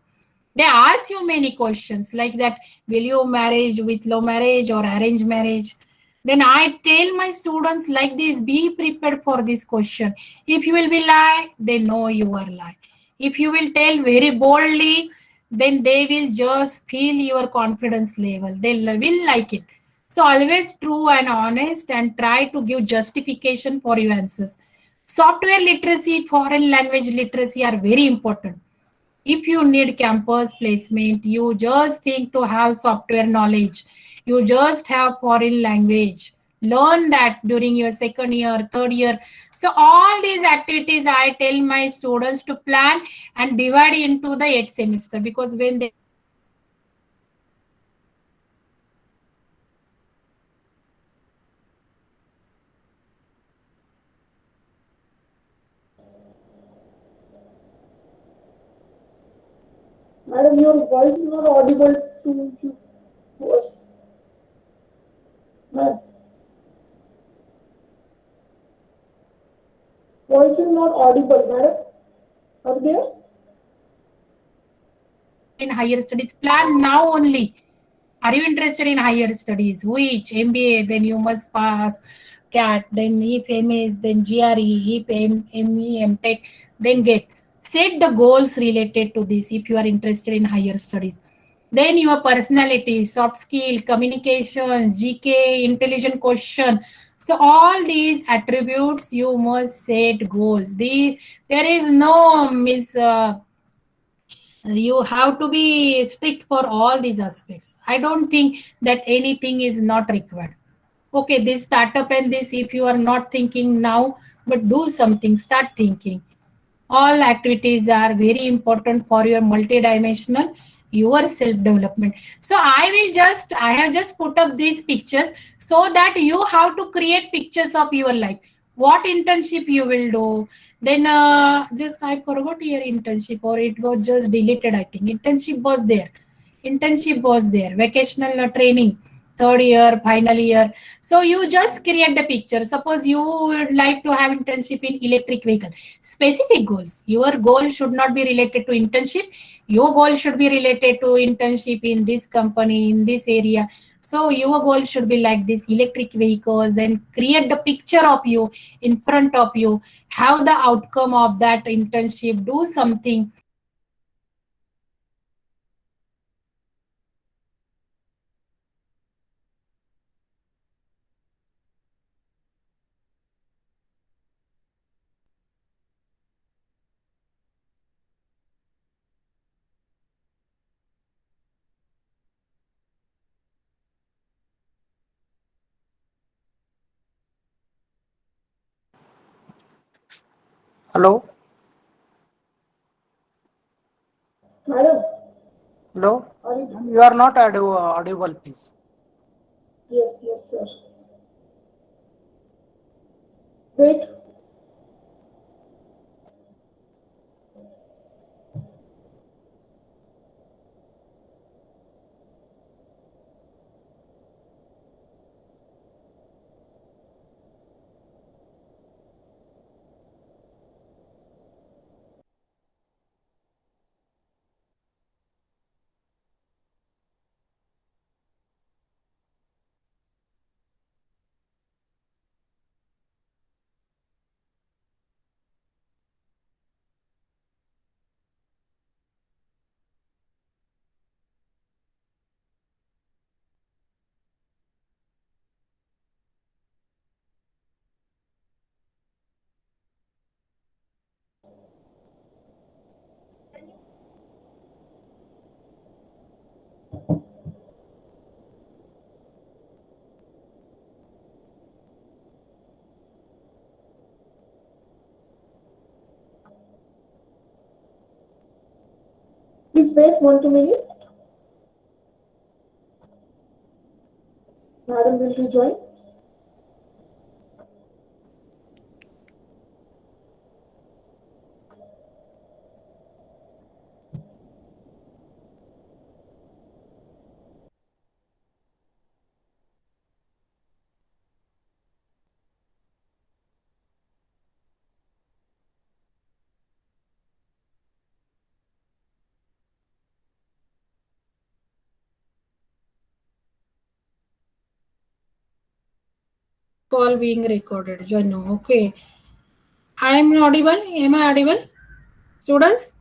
They ask you many questions like that. Will you marriage with low marriage or arranged marriage? Then I tell my students like this, be prepared for this question. If you will be lie, they know you are lie. If you will tell very boldly, then they will just feel your confidence level. They will like it. So always true and honest, and try to give justification for your answers. Software literacy, foreign language literacy are very important. If you need campus placement, you just think to have software knowledge. You just have foreign language. Learn that during your second year, third year. So all these activities I tell my students to plan and divide into the 8 semester, because when they Madam, your voice is not audible to us. Madam, voice is not audible, madam. Are you there? in higher studies, plan now only. Are you interested in higher studies? Which MBA? Then you must pass CAT. Then if MS, then GRE. If ME, MTech, then GET. set the goals related to this if you are interested in higher studies. Then your personality, soft skill, communication, GK, intelligent question. So all these attributes you must set goals. There is no you have to be strict for all these aspects. I don't think that anything is not required. Okay, this startup and this, if you are not thinking now, but do something, start thinking. All activities are very important for your multidimensional, your self development. So I have just put up these pictures so that you have to create pictures of your life. What internship you will do. Then just I forgot your internship, or it was just deleted. I think internship was there. Internship was there. Vacational training, third year, final year. So you just create the picture. Suppose you would like to have internship in electric vehicle. Specific goals. Your goal should not be related to internship. Your goal should be related to internship in this company, in this area. So your goal should be like this: electric vehicles. Then create the picture of you in front of you. Have the outcome of that internship. Do something. Hello, Madam, hello. are you? You are not audible, please. Yes, yes, sir. Wait. Please wait 1 2 minutes. Madam will rejoin. Call being recorded. Janu. Okay. I am audible. Am I audible? Students?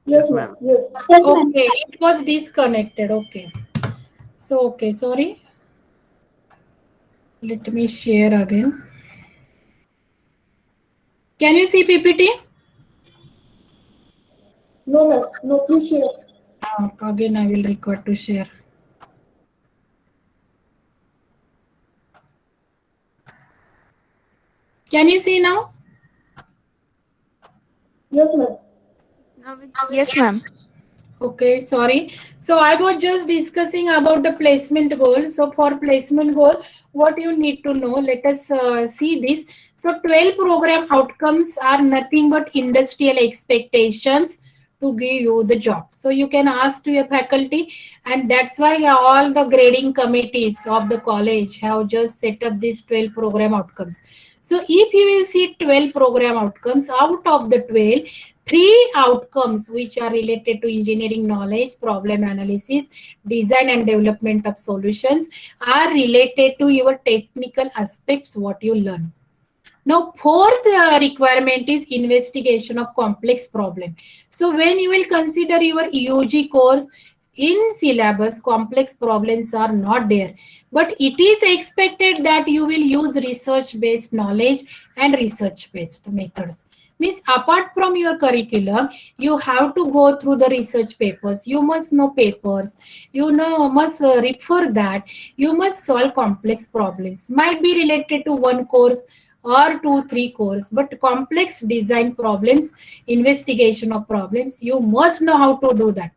Yes, ma'am. Yes. Yes, ma'am. Okay. It was disconnected. Okay. So, okay. Sorry. Let me share again. Can you see PPT? No, ma'am. No, please share. Again, I will require to share. Can you see now? Yes, ma'am. Yes, ma'am. Okay, sorry. So I was just discussing about the placement goal. So for placement goal, what you need to know, let us see this. So 12 program outcomes are nothing but industrial expectations to give you the job. So you can ask to your faculty, and that's why all the grading committees of the college have just set up these 12 program outcomes. So if you will see 12 program outcomes, out of the 12, 3 outcomes which are related to engineering knowledge, problem analysis, design and development of solutions are related to your technical aspects, what you learn. Now, fourth requirement is investigation of complex problem. So when you will consider your UG course, in syllabus, complex problems are not there. But it is expected that you will use research-based knowledge and research-based methods. Means apart from your curriculum, you have to go through the research papers. You must know papers. You must refer that. You must solve complex problems. Might be related to one course or 2 3 cores, but complex design problems, investigation of problems, you must know how to do that.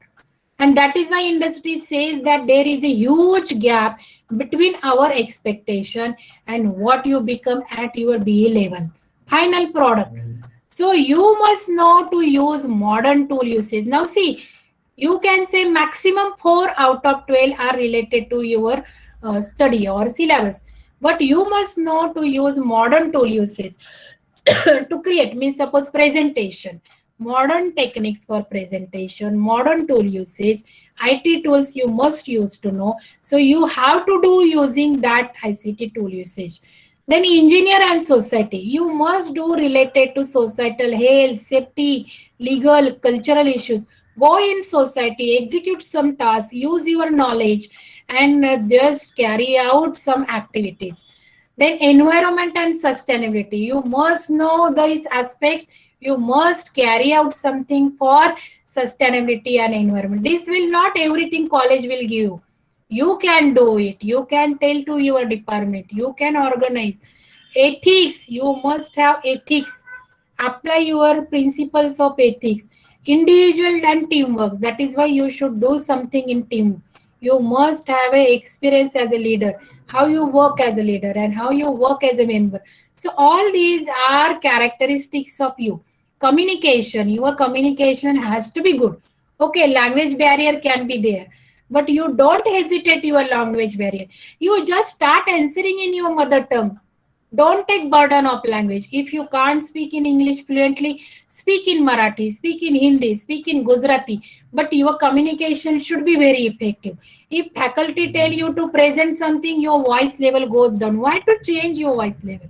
And that is why industry says that there is a huge gap between our expectation and what you become at your BE level final product. So you must know to use modern tool usage. Now see, you can say maximum 4 out of 12 are related to your study or syllabus, but you must know to use modern tool usage to create. Means suppose presentation, modern techniques for presentation, modern tool usage, IT tools you must use to know. So you have to do using that ICT tool usage. Then engineer and society, you must do related to societal health, safety, legal, cultural issues. Go in society, execute some tasks, use your knowledge, and just carry out some activities. Then environment and sustainability, you must know these aspects. You must carry out something for sustainability and environment. This will not everything college will give you. You can do it. You can tell to your department. You can organize. Ethics, you must have ethics. Apply your principles of ethics. Individual and teamwork. That is why you should do something in team. You must have a experience as a leader, how you work as a leader and how you work as a member. So all these are characteristics of you. Communication, your communication has to be good. Okay, language barrier can be there, but you don't hesitate your language barrier. You just start answering in your mother tongue. Don't take burden of language. If you can't speak in English fluently, speak in Marathi, speak in Hindi, speak in Gujarati, but your communication should be very effective. If faculty tell you to present something, your voice level goes down. Why to change your voice level?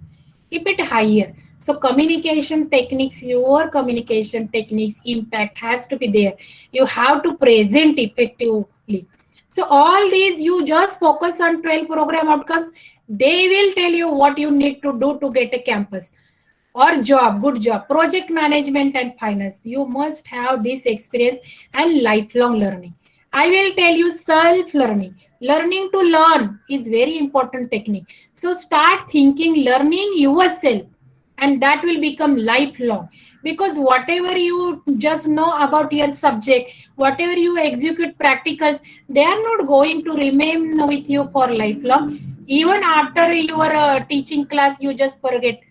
Keep it higher. So communication techniques, your communication techniques impact has to be there. You have to present effectively. So all these, you just focus on 12 program outcomes. They will tell you what you need to do to get a campus or job, good job. Project management and finance, you must have this experience and lifelong learning. I will tell you self-learning. Learning to learn is very important technique. So start thinking, learning yourself, and that will become lifelong. Because whatever you just know about your subject, whatever you execute practicals, they are not going to remain with you for lifelong. Even after your teaching class, you just forget.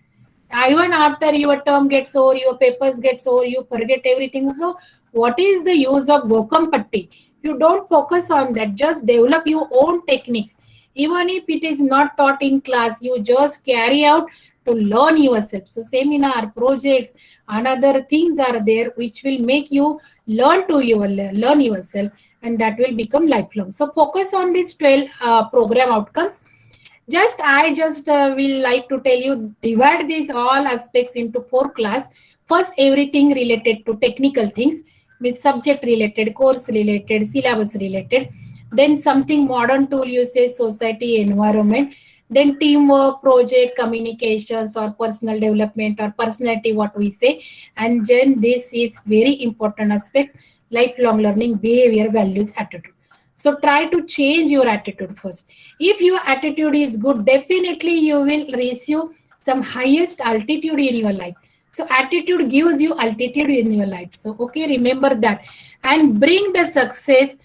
Even after your term gets over, your papers gets over, you forget everything. So what is the use of Gokam Patti? You don't focus on that. Just develop your own techniques. Even if it is not taught in class, you just carry out to learn yourself. So same in our projects, another things are there which will make you learn yourself, and that will become lifelong. So focus on these 12 program outcomes. I just will like to tell you, divide these all aspects into 4 class. First, everything related to technical things, with subject related, course related, syllabus related. Then something modern tool usage, society, environment. Then teamwork, project, communications, or personal development, or personality, what we say. And then this is very important aspect, lifelong learning, behavior, values, attitude. So try to change your attitude first. If your attitude is good, definitely you will receive some highest altitude in your life. So attitude gives you altitude in your life. So okay, remember that, and bring the success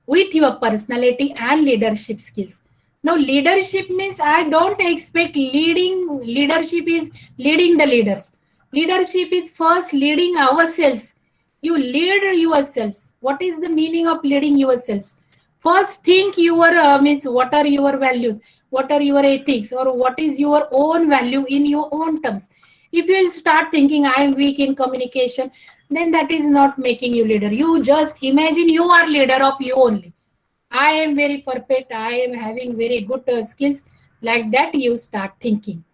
with your personality and leadership skills. Now leadership means I don't expect leadership is leading the leaders. Leadership is first leading ourselves. You lead yourselves. What is the meaning of leading yourselves? First think your means what are your values, what are your ethics, or what is your own value in your own terms. If you will start thinking I am weak in communication, then that is not making you leader. You just imagine you are leader of you only. I am very perfect, I am having very good skills. Like that you start thinking.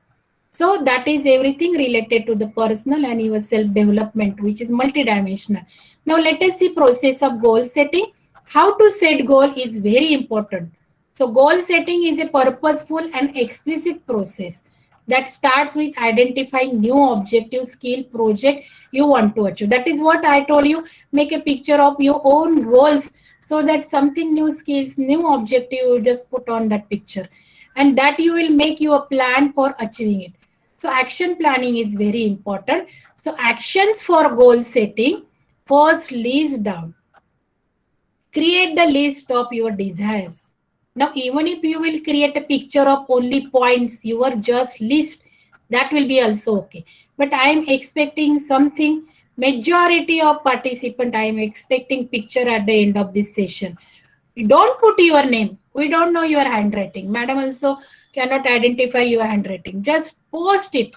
So that is everything related to the personal and your self development, which is multidimensional. Now let us see process of goal setting. How to set goal is very important. So goal setting is a purposeful and explicit process that starts with identifying new objective, skill, project you want to achieve. That is what I told you. Make a picture of your own goals so that something new skills, new objective you just put on that picture, and that you will make your plan for achieving it. So action planning is very important. So actions for goal setting: first, list down. Create the list of your desires. Now, even if you will create a picture of only points, your just list, that will be also okay. But I am expecting something. Majority of participant, I am expecting picture at the end of this session. Don't put your name. We don't know your handwriting. Madam also cannot identify your handwriting. Just post it.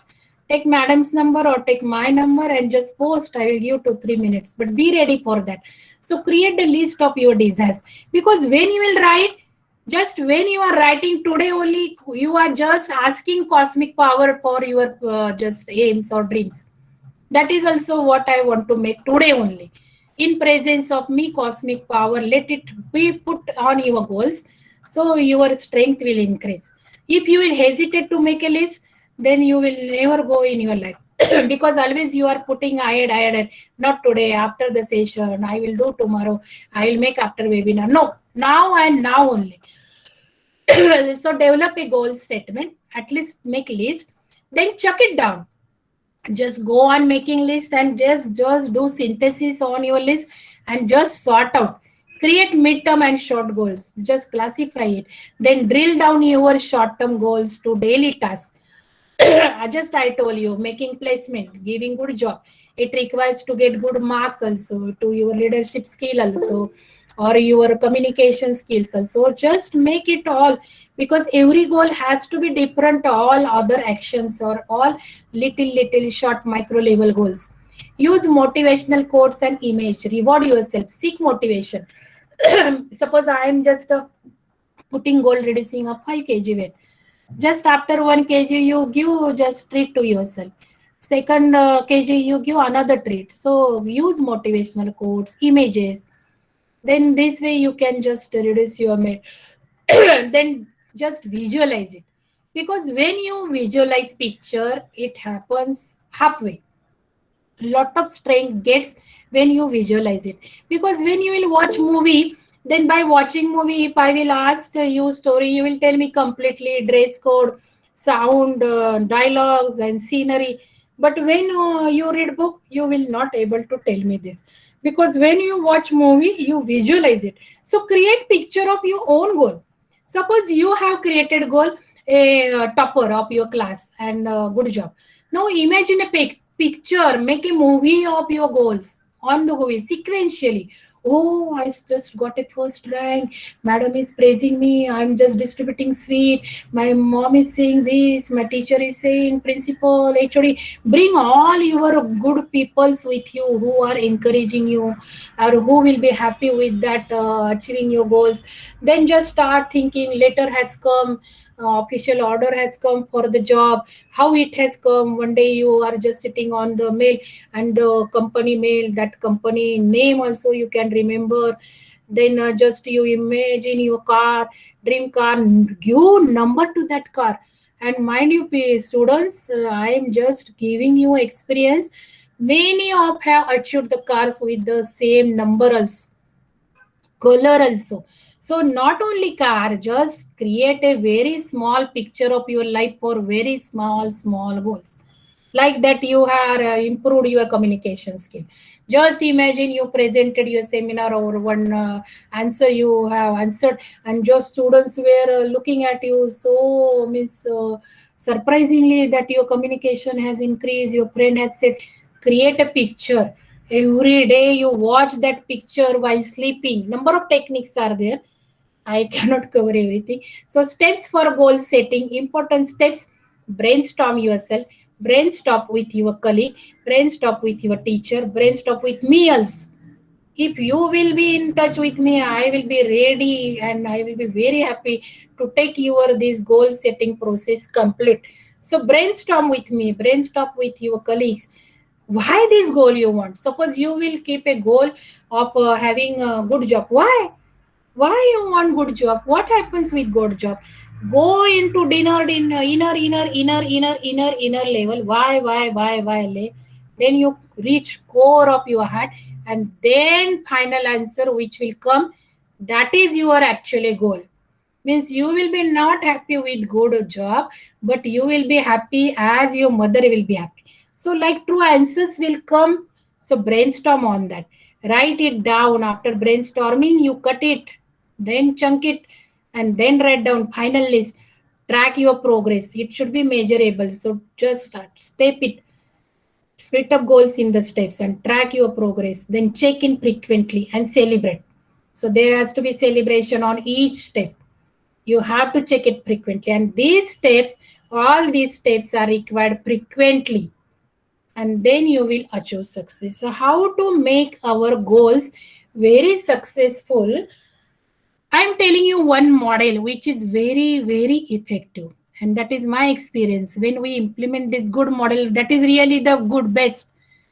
Take madam's number or take my number and just post. I will give 2-3 minutes. But be ready for that. So create the list of your desires. Because when you will write, just when you are writing today only, you are just asking cosmic power for your just aims or dreams. That is also what I want to make today only. In presence of me, cosmic power, let it be put on your goals, so your strength will increase. If you will hesitate to make a list, then you will never go in your life. Because always you are putting I had, not today, after the session, I will do tomorrow, I will make after webinar. No, now and now only. So develop a goal statement, at least make list, then chuck it down. Just go on making list and just do synthesis on your list and just sort out. Create midterm and short goals, just classify it, then drill down your short term goals to daily tasks. Just I told you, making placement, giving good job, it requires to get good marks also, to your leadership skill also, or your communication skills also. Just make it all, because every goal has to be different to all other actions or all little short micro level goals. Use motivational quotes and image. Reward yourself. Seek motivation. Suppose I am just putting goal reducing of 5 kg weight. Just after 1 kg, you give just treat to yourself. Second kg, you give another treat. So use motivational quotes, images. Then this way you can just reduce your weight. Then just visualize it, because when you visualize picture, it happens halfway. Lot of strength gets when you visualize it, because when you will watch movie, then by watching movie, if I will ask you story, you will tell me completely dress code, sound, dialogues and scenery. But when you read book, you will not able to tell me this, because when you watch movie, you visualize it. So create picture of your own goal. Suppose you have created goal, a topper of your class and good job. Now imagine a picture, make a movie of your goals on the movie sequentially. Oh, I just got a first rank. Madam is praising me. I'm just distributing sweet. My mom is saying this. My teacher is saying, principal, HOD. Bring all your good peoples with you who are encouraging you or who will be happy with that achieving your goals. Then just start thinking, letter has come, official order has come for the job. How it has come? One day you are just sitting on the mail, and the company mail, that company name also you can remember. Then just you imagine your car, dream car, give number to that car. And mind you, students, I am just giving you experience. Many of have achieved the cars with the same number also, color also. So not only car, just create a very small picture of your life for very small goals. Like that, you have improved your communication skill. Just imagine you presented your seminar or one answer you have answered, and your students were looking at you so means surprisingly that your communication has increased. Your friend has said, create a picture. Every day you watch that picture while sleeping. Number of techniques are there. I cannot cover everything. So steps for goal setting, important steps: brainstorm yourself, brainstorm with your colleague, brainstorm with your teacher, brainstorm with me also. If you will be in touch with me, I will be ready and I will be very happy to take your this goal setting process complete. So brainstorm with me, brainstorm with your colleagues. Why this goal you want? Suppose you will keep a goal of having a good job. Why you want good job? What happens with good job? Go into inner level. Why? Then you reach core of your heart, and then final answer which will come. That is your actually goal. Means you will be not happy with good job, but you will be happy as your mother will be happy. So like true answers will come. So brainstorm on that. Write it down. After brainstorming, you cut it, then chunk it, and then write down final list. Track your progress. It should be measurable. So just step it. Split up goals in the steps and track your progress. Then check in frequently and celebrate. So there has to be celebration on each step. You have to check it frequently, and all these steps are required frequently, and then you will achieve success. So how to make our goals very successful? I'm telling you one model which is very effective, and that is my experience. When we implement this good model, that is really the good best.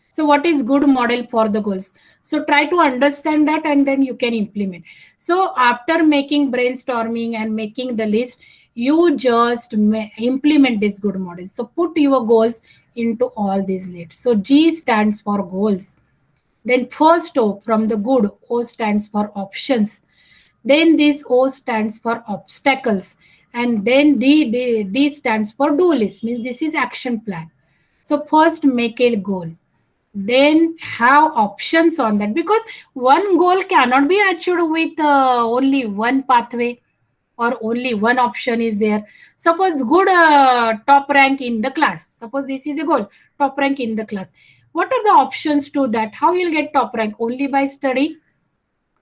So what is good model for the goals? So try to understand that, and then you can implement. So after making brainstorming and making the list, you just implement this good model. So put your goals into all these lists. So G stands for goals. Then first O from the good, O stands for options. Then this O stands for obstacles. And then D stands for do list, means this is action plan. So first make a goal, then have options on that, because one goal cannot be achieved with only one pathway or only one option is there. Suppose good top rank in the class. Suppose this is a goal, top rank in the class. What are the options to that? How you'll get top rank? Only by study,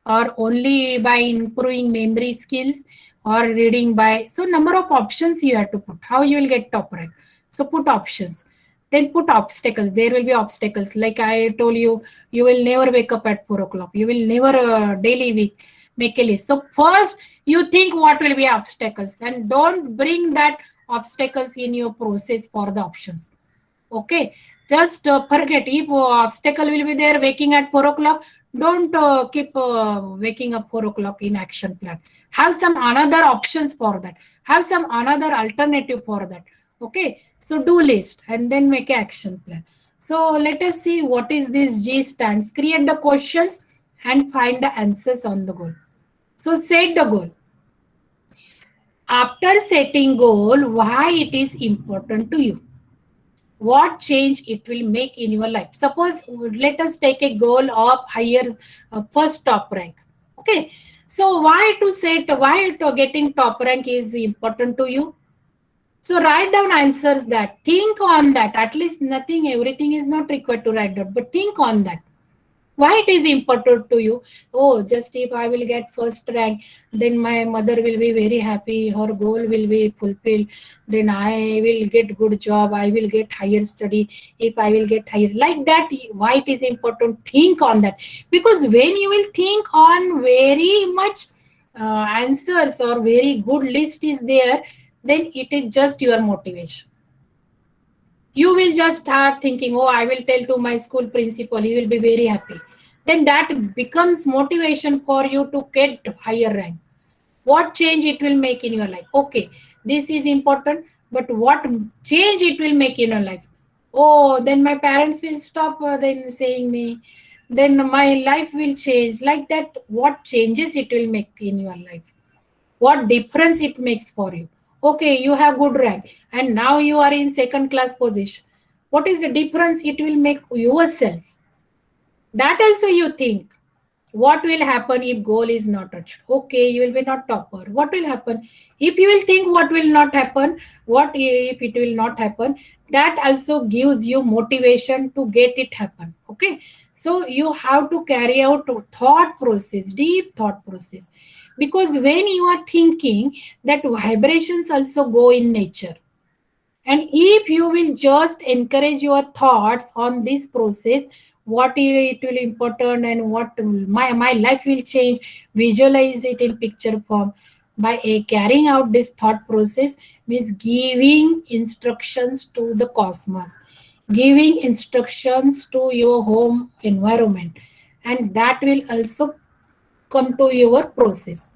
or only by improving memory skills, or reading by. So number of options you have to put. How you will get top rank? So put options. Then put obstacles. There will be obstacles. Like I told you, you will never wake up at 4 o'clock. You will never daily week make a list. So first you think what will be obstacles, and don't bring that obstacles in your process for the options. Okay, just forget. If obstacle will be there waking at 4 o'clock, don't keep waking up 4 o'clock in action plan. Have some another options for that. Have some another alternative for that. Okay, so do list and then make an action plan. So let us see what is this G stands. Create the questions and find the answers on the goal. So set the goal. After setting goal, why it is important to you? What change it will make in your life? Suppose let us take a goal of higher first top rank. Okay, so why to getting top rank is important to you? So write down answers that, think on that. At least nothing, everything is not required to write down, but think on that. Why it is important to you? Oh, just if I will get first rank, then my mother will be very happy, her goal will be fulfilled, then I will get good job, I will get higher study, if I will get higher, like that. Why it is important? Think on that, because when you will think on very much answers or very good list is there, then it is just your motivation. You will just start thinking, oh, I will tell to my school principal, he will be very happy. Then that becomes motivation for you to get higher rank. What change it will make in your life? Okay, this is important, but what change it will make in your life? Oh, then my parents will stop then saying me, then my life will change. Like that, what changes it will make in your life? What difference it makes for you? Okay, you have good rank and now you are in second class position. What is the difference it will make yourself? That also you think. What will happen if goal is not achieved? Okay, you will be not topper. What will happen? If you will think what will not happen, what if it will not happen, that also gives you motivation to get it happen. Okay, so you have to carry out thought process, deep thought process, because when you are thinking, that vibrations also go in nature. And if you will just encourage your thoughts on this process, what it will important and what my life will change, visualize it in picture form, By carrying out this thought process means giving instructions to the cosmos, giving instructions to your home environment, and that will also come to your process.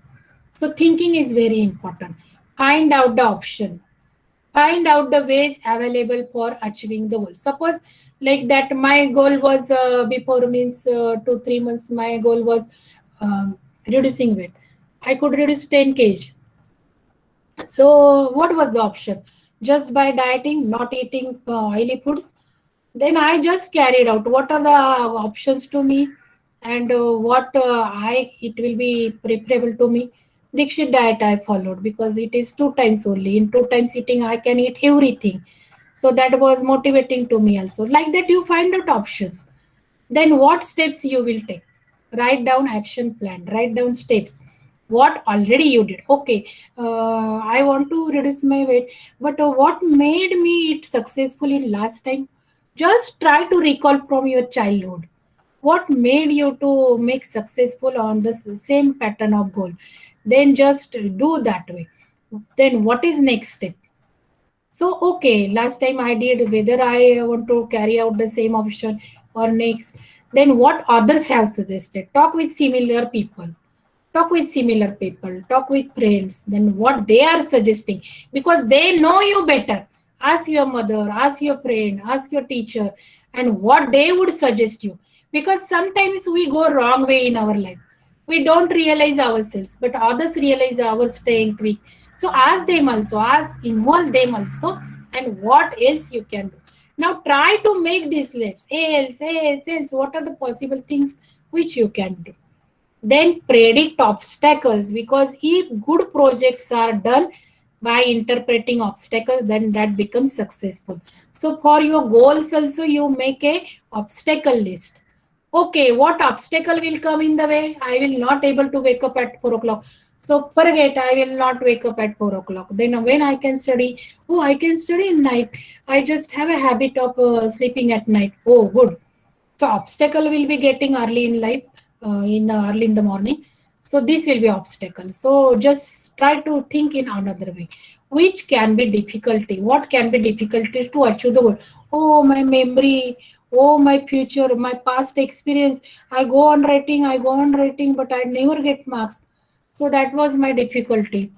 So thinking is very important. Find out the option, find out the ways available for achieving the goal. Suppose like that my goal was before means 2 3 months my goal was reducing weight. I could reduce 10 kg. So what was the option? Just by dieting, not eating oily foods. Then I just carried out what are the options to me, and what I it will be preferable to me. Dikshit diet I followed because it is 2 times only. In 2 times eating, I can eat everything. So that was motivating to me also. Like that, you find out options. Then what steps you will take? Write down action plan, write down steps. What already you did. Okay, I want to reduce my weight, but what made me it successfully last time? Just try to recall from your childhood. What made you to make successful on the same pattern of goal? Then just do that way. Then what is next step? So, okay, last time I did whether I want to carry out the same option or next. Then what others have suggested. Talk with similar people. Talk with similar people. Talk with friends. Then what they are suggesting because they know you better. Ask your mother, ask your friend, ask your teacher, and what they would suggest you. Because sometimes we go wrong way in our life. We don't realize ourselves, but others realize our strength, weak. So ask them also, ask, involve them also, and what else you can do. Now try to make this list. Else. What are the possible things which you can do? Then predict obstacles because if good projects are done by interpreting obstacles, then that becomes successful. So for your goals also, you make a obstacle list. Okay, what obstacle will come in the way? I will not able to wake up at 4 o'clock. So forget, I will not wake up at 4 o'clock. Then when I can study? Oh, I can study in night. I just have a habit of sleeping at night. Oh, good. So obstacle will be getting early in life, in early in the morning. So this will be obstacle. So just try to think in another way. Which can be difficulty? What can be difficulty to achieve the goal? Oh, my memory. Oh, my future, my past experience. I go on writing, but I never get marks. So that was my difficulty.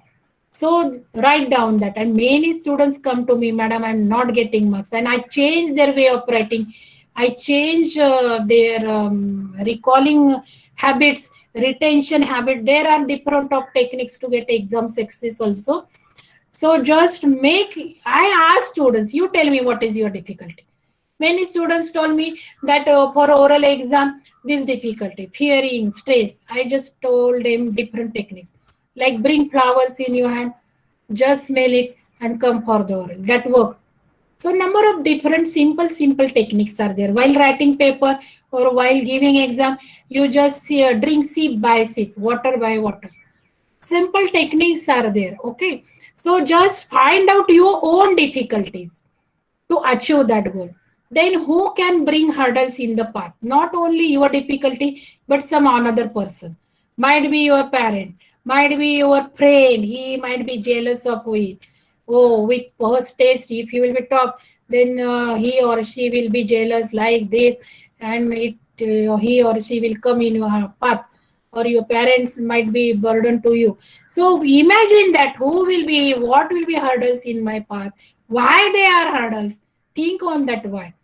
So write down that. And many students come to me, Madam, I'm not getting marks. And I change their way of writing. I change their recalling habits, retention habit. There are different of techniques to get exam success also. So just make, I ask students, you tell me what is your difficulty. Many students told me that for oral exam, this difficulty, fearing, stress. I just told them different techniques. Like bring flowers in your hand, just smell it and come for the oral. That work. So number of different simple techniques are there. While writing paper or while giving exam, you just drink sip by sip, water by water. Simple techniques are there. Okay. So just find out your own difficulties to achieve that goal. Then who can bring hurdles in the path? Not only your difficulty, but some another person. Might be your parent, might be your friend. He might be jealous of it. Oh, with first taste, if you will be top, then he or she will be jealous like this, and he or she will come in your path, or your parents might be burden to you. So imagine that who will be, what will be hurdles in my path, why they are hurdles. Think on that why,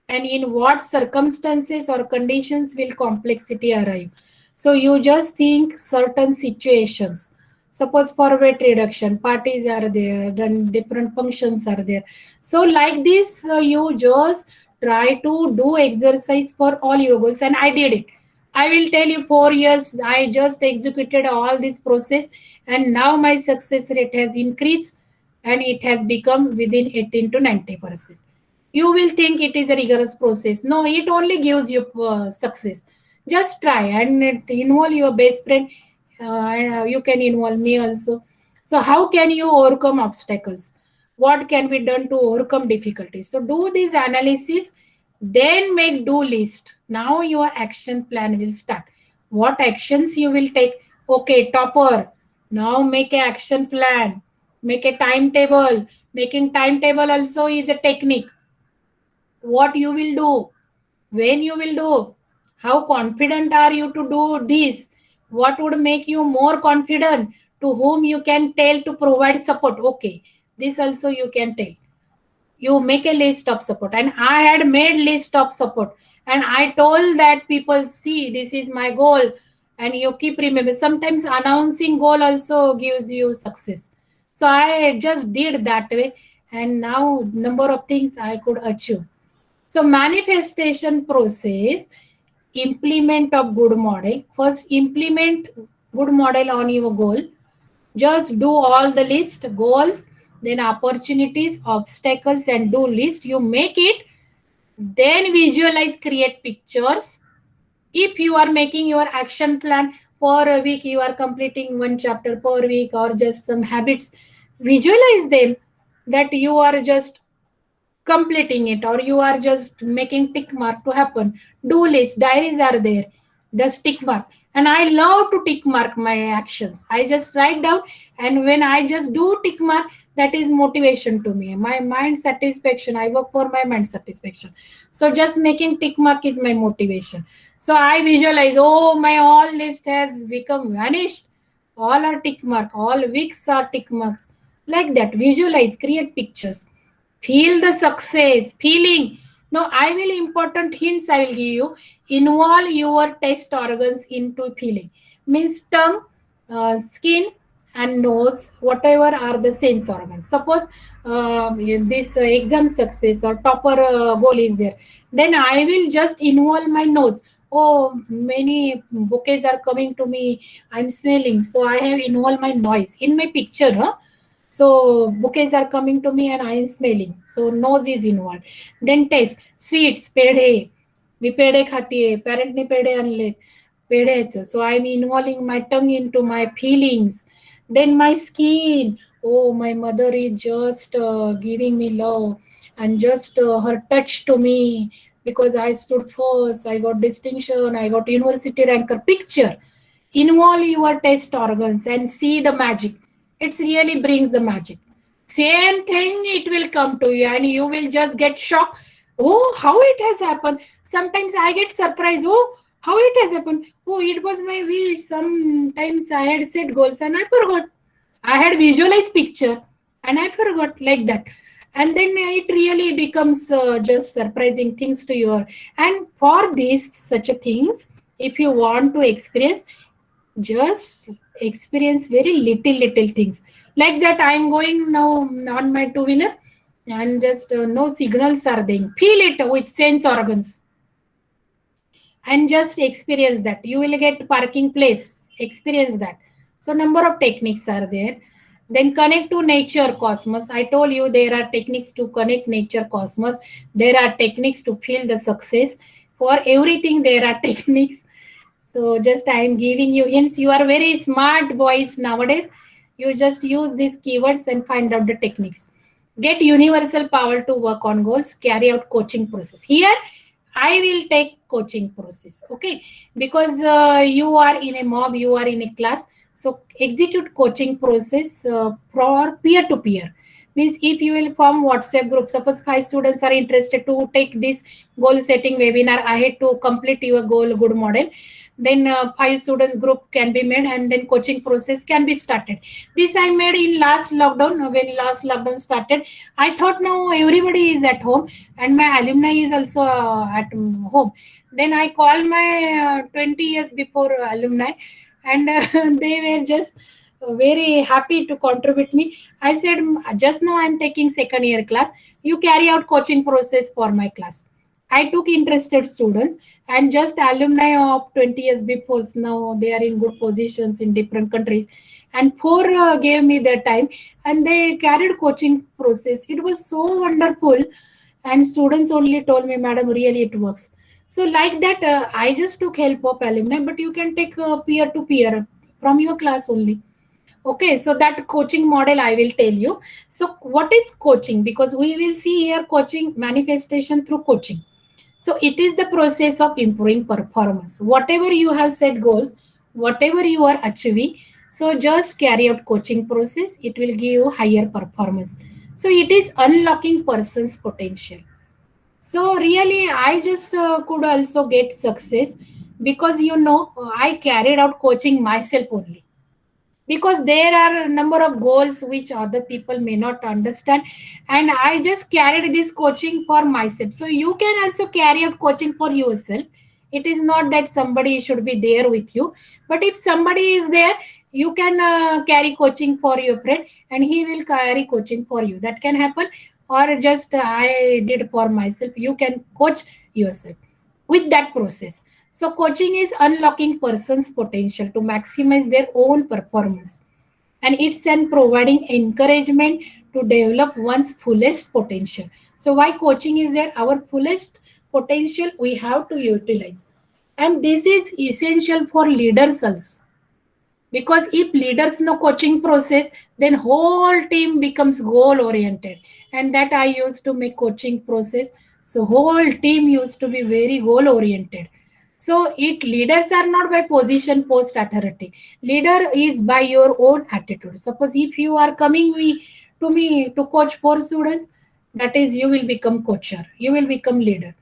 and in what circumstances or conditions will complexity arrive. So you just think certain situations. Suppose for weight reduction, parties are there, then different functions are there. So like this, you just try to do exercise for all your goals. And I did it. I will tell you 4 years, I just executed all this process, and now my success rate has increased and it has become within 18 to 90%. You will think it is a rigorous process. No, it only gives you success. Just try and involve your best friend. You can involve me also. So how can you overcome obstacles? What can be done to overcome difficulties? So do this analysis, then make do list. Now your action plan will start. What actions you will take? Okay, topper, Now make an action plan, make a timetable. Making timetable also is a technique. What you will do, when you will do, how confident are you to do this, what would make you more confident, to whom you can tell to provide support. Okay, this also you can tell. You make a list of support, and I had made list of support, and I told that people, see, this is my goal, and you keep remember. Sometimes announcing goal also gives you success. So I just did that way, and now number of things I could achieve. So manifestation process, implement of good model. First implement good model on your goal. Just do all the list, goals, then opportunities, obstacles, and do list. You make it, then visualize, create pictures. If you are making your action plan for a week, you are completing one chapter per week or just some habits, visualize them, that you are just completing it, or you are just making tick mark to happen. Do list, diaries are there, just tick mark. And I love to tick mark my actions. I just write down, and when I just do tick mark, that is motivation to me, my mind satisfaction. I work for my mind satisfaction. So just making tick mark is my motivation. So I visualize, oh, my all list has become vanished, all are tick mark, all weeks are tick marks. Like that, visualize, create pictures. Feel the success, feeling. Now, I will important hints I will give you. Involve your taste organs into feeling. Means tongue, skin, and nose, whatever are the sense organs. Suppose this exam success or topper goal is there, then I will just involve my nose. Oh, many bouquets are coming to me. I'm smelling, so I have involved my noise in my picture. Huh? So bouquets are coming to me and I am smelling. So nose is involved. Then taste. Sweets, पेढे. मी पेढे खातीये. Parent ने पेढे आणले. पेढेच. So I'm involving my tongue into my feelings. Then my skin. Oh, my mother is just giving me love, and just her touch to me, because I stood first. I got distinction. I got university ranker. Picture. Involve your taste organs and see the magic. It really brings the magic. Same thing, it will come to you, and you will just get shocked. Oh, how it has happened. Sometimes I get surprised. Oh, how it has happened. Oh, it was my wish. Sometimes I had set goals and I forgot. I had visualized picture and I forgot, like that. And then it really becomes just surprising things to you. And for these such a things, if you want to experience, just experience very little things. Like that, I'm going now on my two-wheeler, and just no signals are there. Feel it with sense organs and just experience that. You will get parking place, experience that. So number of techniques are there. Then connect to nature, cosmos. I told you there are techniques to connect nature, cosmos. There are techniques to feel the success. For everything there are techniques. So just I am giving you hints. You are very smart boys nowadays. You just use these keywords and find out the techniques. Get universal power to work on goals. Carry out coaching process. Here, I will take coaching process. Okay, because you are in a mob, you are in a class. So execute coaching process for peer to peer. Means if you will form WhatsApp group, suppose 5 students are interested to take this goal setting webinar ahead to complete your goal good model, then 5 students group can be made, and then coaching process can be started. This I made in last lockdown. When last lockdown started, I thought now everybody is at home and my alumni is also at home. Then I called my 20 years before alumni, and they were just very happy to contribute me. I said, just now I'm taking second year class. You carry out coaching process for my class. I took interested students, and just alumni of 20 years before, now they are in good positions in different countries, and 4 gave me their time, and they carried coaching process. It was so wonderful, and students only told me, madam, really it works. So like that, I just took help of alumni, but you can take peer to peer from your class only. Okay, so that coaching model I will tell you. So what is coaching? Because we will see here coaching manifestation through coaching. So it is the process of improving performance. Whatever you have set goals, whatever you are achieving, So just carry out coaching process. It will give you higher performance. So it is unlocking person's potential. So really, I just could also get success because I carried out coaching myself only, because there are a number of goals which other people may not understand, and I just carried this coaching for myself. So you can also carry out coaching for yourself. It is not that somebody should be there with you, but if somebody is there, you can carry coaching for your friend and he will carry coaching for you. That can happen. Or just I did for myself, you can coach yourself with that process. So coaching is unlocking person's potential to maximize their own performance, and it's an providing encouragement to develop one's fullest potential. So why coaching is there? Our fullest potential we have to utilize, and this is essential for leaders also, because if leaders know coaching process, then whole team becomes goal oriented. And that I used to make coaching process, so whole team used to be very goal oriented. So it leaders are not by position post authority. Leader is by your own attitude. Suppose if you are coming to me to coach 4 students, that is you will become coacher, you will become leader.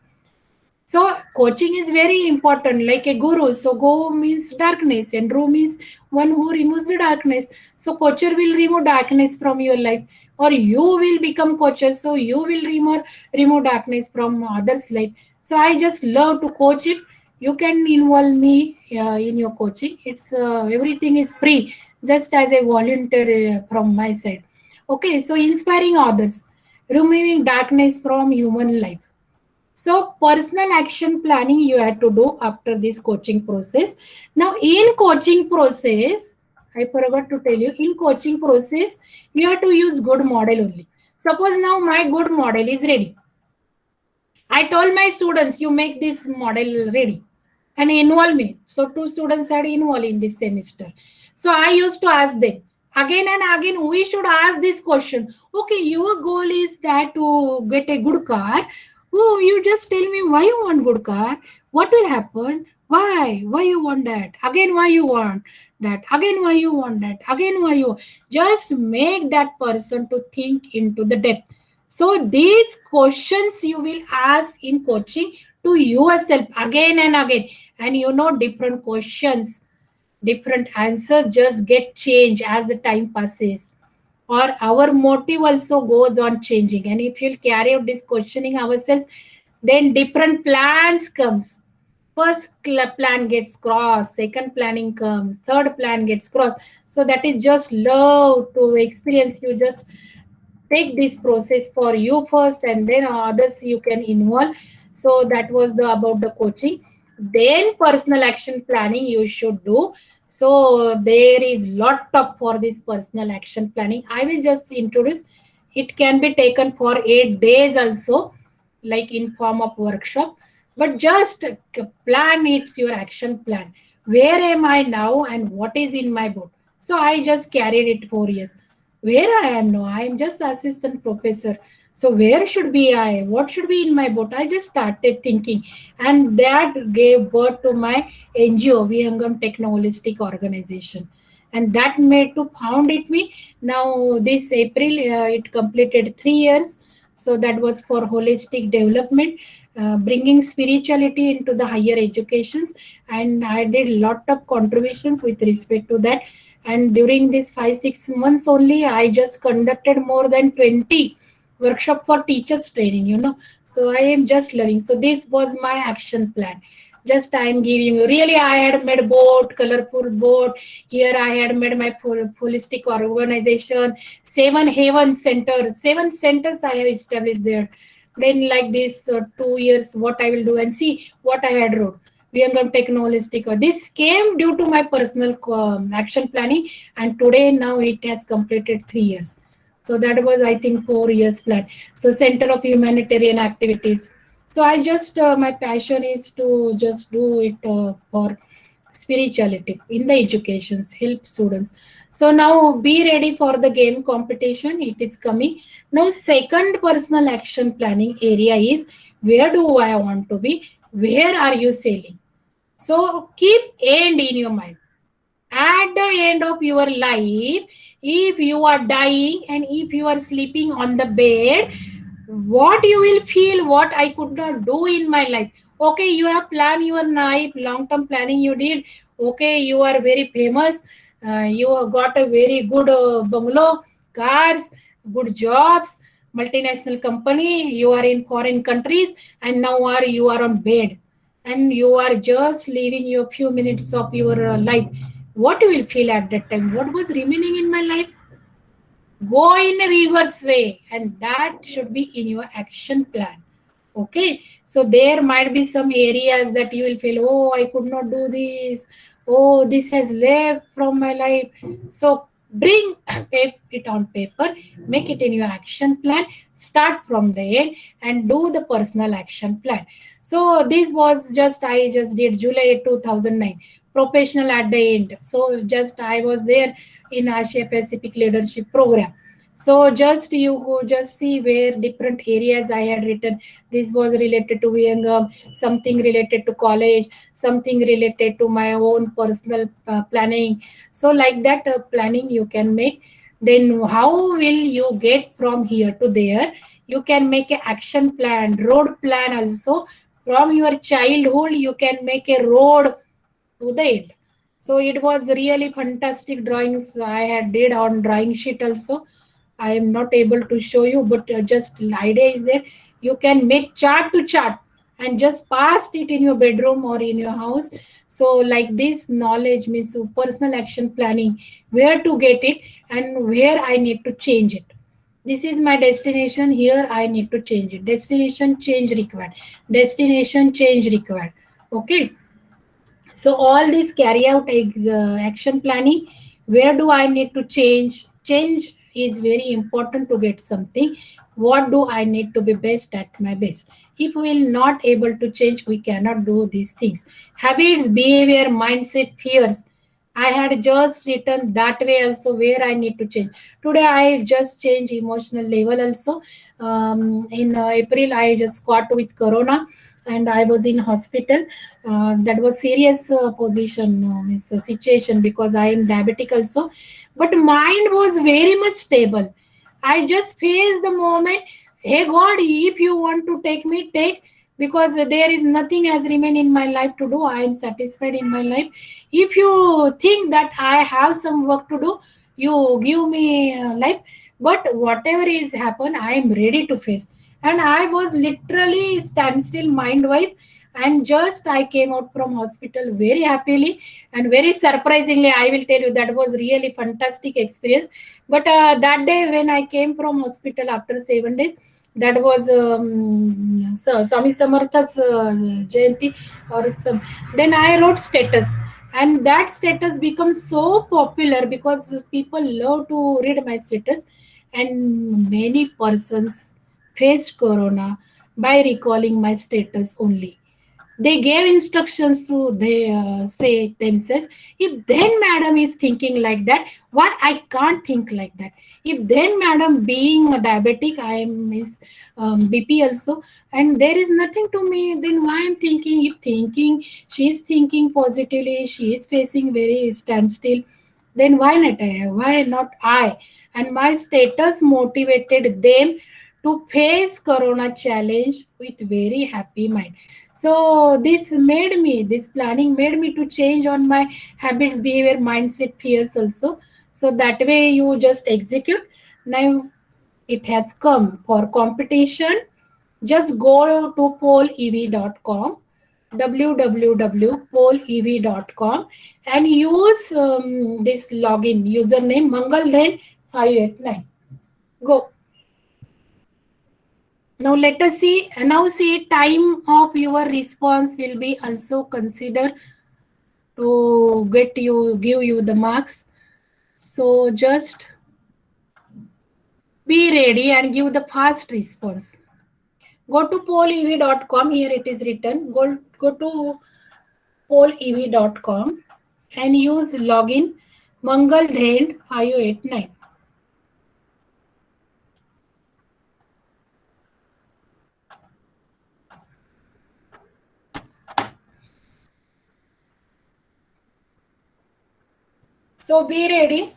So coaching is very important, like a guru. So go means darkness, and ru means one who removes the darkness. So coacher will remove darkness from your life, or you will become coacher. So you will remove darkness from others' life. So I just love to coach it. You can involve me in your coaching. It's everything is free, just as a volunteer from my side. Okay, so inspiring others, removing darkness from human life. So personal action planning you have to do after this coaching process. Now in coaching process, I forgot to tell you, in coaching process, you have to use good model only. Suppose now my good model is ready. I told my students, you make this model ready and involve me. So 2 students are involved in this semester. So I used to ask them again and again, we should ask this question. Okay, your goal is that to get a good car. Oh, you just tell me why you want good car. What will happen? Why? Why you want that? Again, why you want that? Again, why you want that? Again, why you? Just make that person to think into the depth. So these questions you will ask in coaching to yourself again and again, and different questions, different answers just get changed as the time passes, or our motive also goes on changing. And if you'll carry out this questioning ourselves, then different plans comes. First plan gets crossed, second planning comes, third plan gets crossed. So that is just love to experience. You just take this process for you first, and then others you can involve. So that was the about the coaching. Then personal action planning you should do. So there is lot of for this personal action planning. I will just introduce. It can be taken for 8 days also, like in form of workshop. But just plan, it's your action plan. Where am I now and what is in my book? So I just carried it 4 years. Where I am now, I am just assistant professor. So where should be I? What should be in my boat? I just started thinking, and that gave birth to my NGO, Vihangam Techno-Holistic Organization, and that made to found it me. Now this April, it completed 3 years. So that was for holistic development, bringing spirituality into the higher educations, and I did lot of contributions with respect to that. And during these 5-6 months only, I just conducted more than 20 workshop for teachers training. So I am just loving. So this was my action plan. Just I am giving you. Really, I had made board, colorful board. Here I had made my holistic organization, 7 Haven Centers. 7 centers I have established there. Then like this 2 years, what I will do, and see what I had wrote. Vihangam Techno-Holistic. This came due to my personal action planning, and today now it has completed 3 years. So that was, I think, 4 years plan. So Center of Humanitarian Activities. So I just, my passion is to just do it for spirituality in the educations, help students. So now be ready for the game competition. It is coming. Now second personal action planning area is, where do I want to be? Where are you sailing? So keep end in your mind. At the end of your life, if you are dying and if you are sleeping on the bed, what you will feel, what I could not do in my life. Okay, you have planned your life, long term planning you did. Okay, you are very famous, you have got a very good bungalow, cars, good jobs, multinational company, you are in foreign countries, and now you are on bed and you are just living your few minutes of your life. What you will feel at that time? What was remaining in my life? Go in a reverse way, and that should be in your action plan. Okay, so there might be some areas that you will feel, oh, I could not do this, oh, this has left from my life. So bring it on paper, make it in your action plan, start from the end and do the personal action plan. So this was just, I just did July 2009, professional at the end. So just I was there in Asia Pacific leadership program. So just you go just see where different areas I had written. This was related to Vietnam, something related to college, something related to my own personal planning. So like that planning you can make. Then how will you get from here to there? You can make an action plan, road plan also. From your childhood, you can make a road to the end. So it was really fantastic drawings I had did on drawing sheet also. I am not able to show you, but just idea is there. You can make chart to chart and just paste it in your bedroom or in your house. So like this knowledge means personal action planning, where to get it and where I need to change it. This is my destination, here I need to change it. Destination change required. Destination change required. Okay, so all these carry out action planning. Where do I need to change? Change is very important to get something. What do I need to be best at my best? If we will not able to change, we cannot do these things. Habits, behavior, mindset, fears. I had just written that way also where I need to change. Today I just change emotional level also. In April I just got with Corona and I was in hospital. That was serious position, is a situation because I am diabetic also. But mind was very much stable. I just faced the moment. Hey God, if you want to take me, take, because there is nothing has remained in my life to do. I am satisfied in my life. If you think that I have some work to do, you give me life. But whatever is happen, I am ready to face. And I was literally standstill mind wise, and just I came out from hospital very happily and very surprisingly. I will tell you that was really fantastic experience. But that day when I came from hospital after 7 days, that was Swami Samartha's Jayanti or some. Then I wrote status, and that status becomes so popular because people love to read my status, and many persons faced corona by recalling my status only. They gave instructions to they say themselves, if then madam is thinking like that, why I can't think like that? If then madam being a diabetic, I am is BP also, and there is nothing to me, then why I'm thinking? If thinking, she is thinking positively, she is facing very standstill, then why not I? Why not I? And my status motivated them to face corona challenge with very happy mind. So this planning made me to change on my habits, behavior, mindset, fears also. So that way you just execute. Now it has come for competition. Just go to polev.com, www.polev.com, and use this login username Mangalden589. Go. Now let us see. Now see, time of your response will be also considered to give you the marks. So just be ready and give the fast response. Go to polev.com. Here it is written. Go to polev.com and use login Mangal589. So be ready.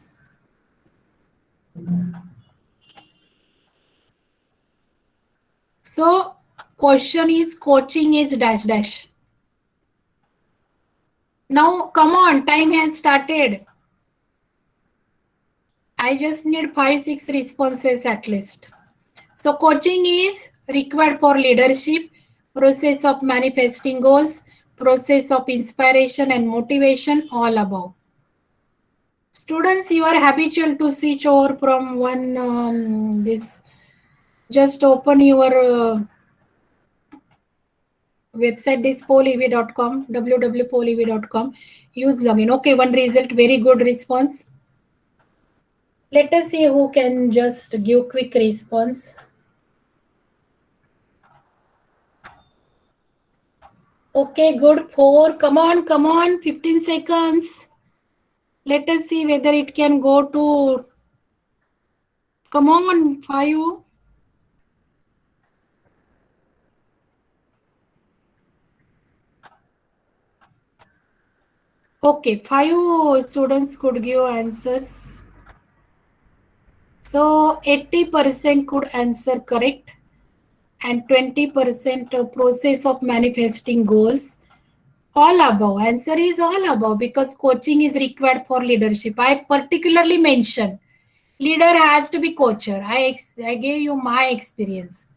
So question is coaching is dash dash. Now come on, time has started. I just need 5-6 responses at least. So coaching is required for leadership, process of manifesting goals, process of inspiration and motivation, all above. Students, you are habitual to switch over from one this. Just open your website, this polev.com, www.polev.com. Use login. Okay, one result, very good response. Let us see who can just give quick response. Okay, good. 4. Come on. 15 seconds. Let us see whether it can go to. Come on, 5. Okay, 5 students could give answers. So 80% could answer correct, and 20% process of manifesting goals. All above. Answer is all above because coaching is required for leadership. I particularly mentioned leader has to be coacher. I gave you my experience.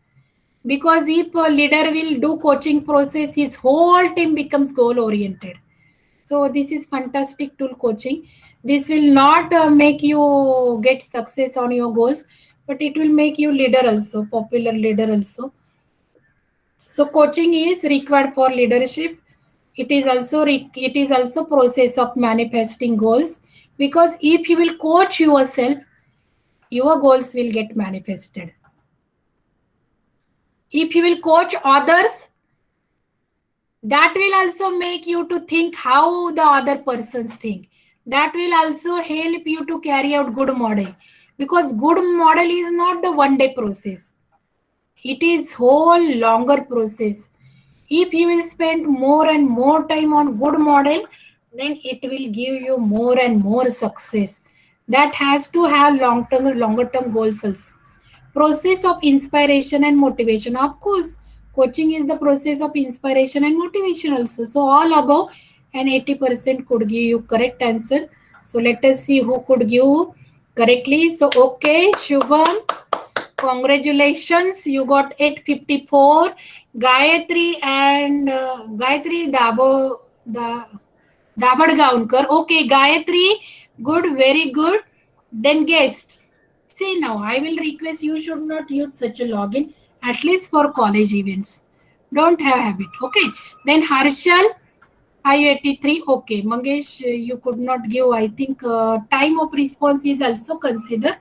Because if a leader will do coaching process, his whole team becomes goal oriented. So this is fantastic tool, coaching. This will not make you get success on your goals, but it will make you leader also, popular leader also. So coaching is required for leadership. It is also process of manifesting goals, because if you will coach yourself, your goals will get manifested. If you will coach others, that will also make you to think how the other persons think. That will also help you to carry out good model, because good model is not the one day process. It is whole longer process. If you will spend more and more time on good model, then it will give you more and more success. That has to have longer term goals also. Process of inspiration and motivation. Of course, coaching is the process of inspiration and motivation also. So all above, and 80% could give you correct answer. So let us see who could give correctly. So okay, Shubham, congratulations, you got 854. Gayatri and Gayatri Dabadgaunkar. Okay, Gayatri, good, very good. Then guest. See now, I will request you should not use such a login, at least for college events. Don't have habit. Okay. Then Harshal, 583. Okay. Mangesh, you could not give. I think time of response is also considered.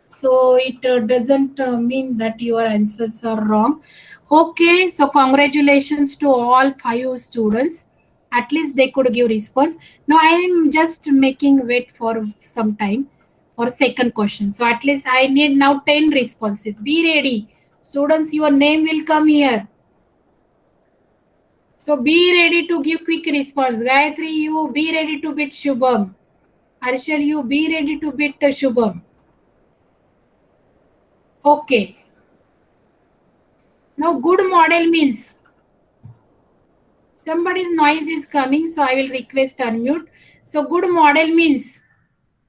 So it doesn't mean that your answers are wrong. Okay. So congratulations to all 5 students. At least they could give response. Now I am just making wait for some time for second question. So at least I need now 10 responses. Be ready. Students, your name will come here. So be ready to give quick response. Gayatri, you be ready to beat Shubham. Harshal, you be ready to beat Shubham. Okay. Now good model means somebody's noise is coming, so I will request unmute. So good model means,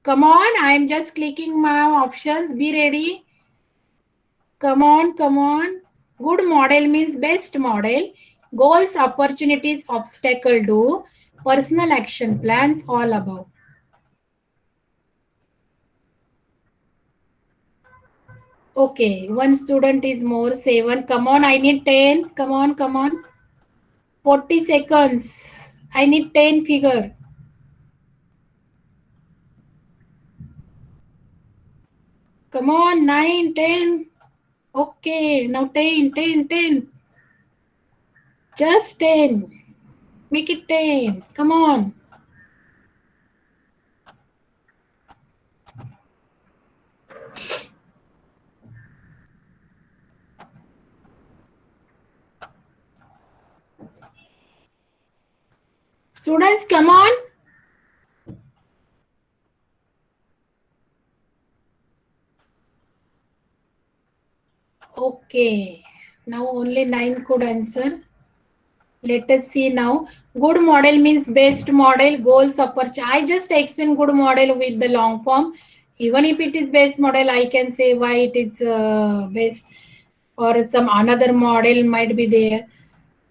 come on, I am just clicking my options. Be ready. Come on. Good model means best model. Goals, opportunities, obstacle, do. Personal action plans, all above. Okay, one student is more, 7. Come on, I need 10. Come on. 40 seconds. I need 10 figure. Come on, 9, 10. Okay, now 10. Just 10. Make it 10. Come on. Students, come on. Okay. Now only 9 could answer. Let us see now. Good model means best model, goals, opportunity. I just explain good model with the long form. Even if it is best model, I can say why it is best, or some another model might be there.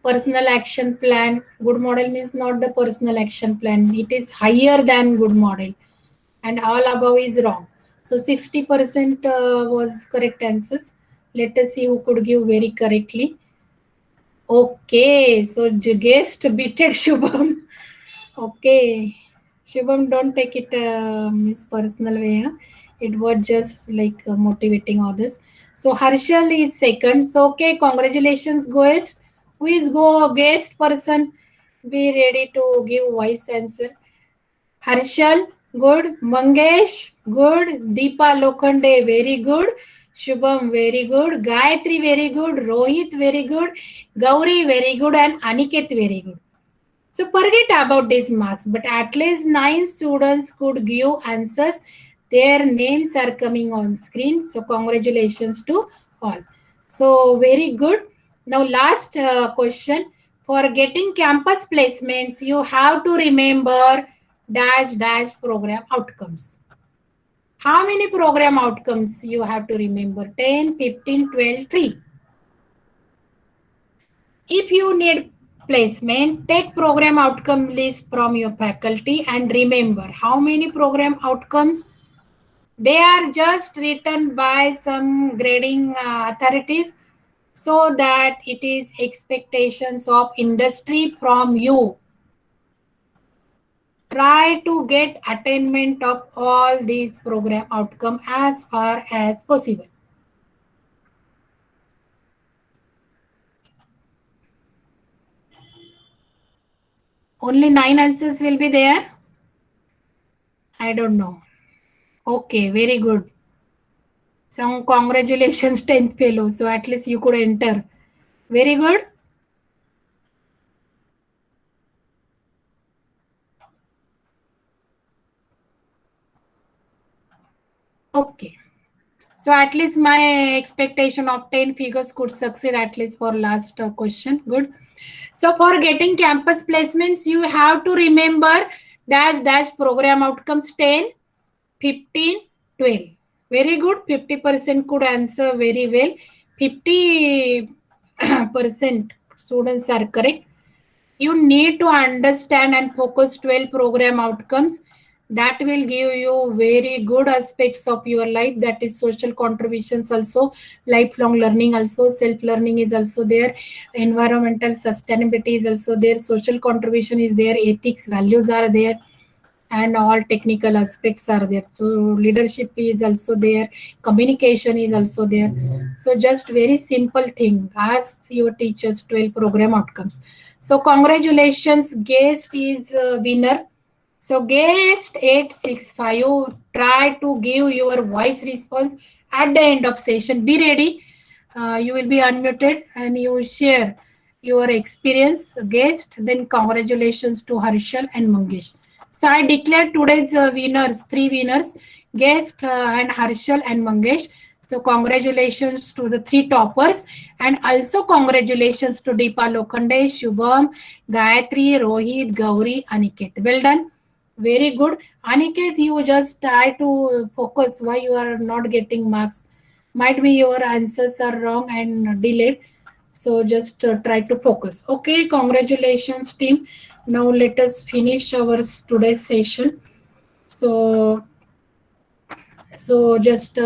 Personal action plan. Good model means not the personal action plan. It is higher than good model, and all above is wrong. So 60% was correct answers. Let us see who could give very correctly. Okay, so guest beated Shubham. Okay, Shubham, don't take it Miss personal way. Huh? It was just like motivating others. So Harshal is second. So okay, congratulations, guest. Who is go guest person? Be ready to give voice answer. Harshal, good. Mangesh, good. Deepa Lokhande, very good. Shubham, very good. Gayatri, very good. Rohit, very good. Gauri, very good. And Aniket, very good. So forget about these marks, but at least 9 students could give answers. Their names are coming on screen. So congratulations to all. So very good. Now last question. For getting campus placements, you have to remember dash dash program outcomes. How many program outcomes you have to remember? 10, 15, 12, 3. If you need placement, take program outcome list from your faculty and remember how many program outcomes. They are just written by some grading authorities so that it is expectations of industry from you. Try to get attainment of all these program outcome as far as possible. Only 9 answers will be there. I don't know. Okay, very good. So congratulations 10th fellow. So at least you could enter. Very good. Okay. So at least my expectation of 10 figures could succeed at least for last question. Good. So for getting campus placements, you have to remember dash dash program outcomes 10, 15, 12. Very good. 50% could answer very well. 50% students are correct. You need to understand and focus 12 program outcomes that will give you very good aspects of your life, that is social contributions also, lifelong learning also, self learning is also there, environmental sustainability is also there, social contribution is there, ethics values are there, and all technical aspects are there. So leadership is also there, communication is also there. So just very simple thing, ask your teachers 12 program outcomes. So congratulations, guest is winner. So guest 865, try to give your voice response at the end of session. Be ready. You will be unmuted and you share your experience, guest. Then congratulations to Harshal and Mangesh. So I declare today's winners, 3 winners, guest and Harshal and Mangesh. So congratulations to the 3 toppers, and also congratulations to Deepa Lokhande, Shubham, Gayatri, Rohit, Gauri, Aniket. Well done. Very good. Aniket, you just try to focus why you are not getting marks. Might be your answers are wrong and delayed. So just try to focus. Okay, congratulations team. Now let us finish our today's session. So just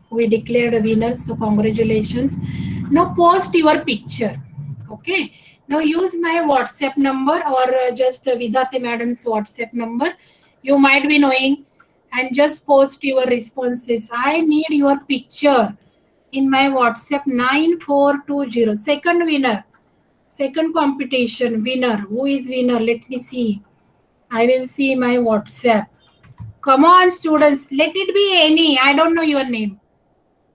we declared a winner. So congratulations. Now post your picture. Okay. Now use my WhatsApp number or just Vidhati madam's WhatsApp number. You might be knowing, and just post your responses. I need your picture in my WhatsApp 9420. Second winner. Second competition winner. Who is winner? Let me see. I will see my WhatsApp. Come on, students. Let it be any. I don't know your name.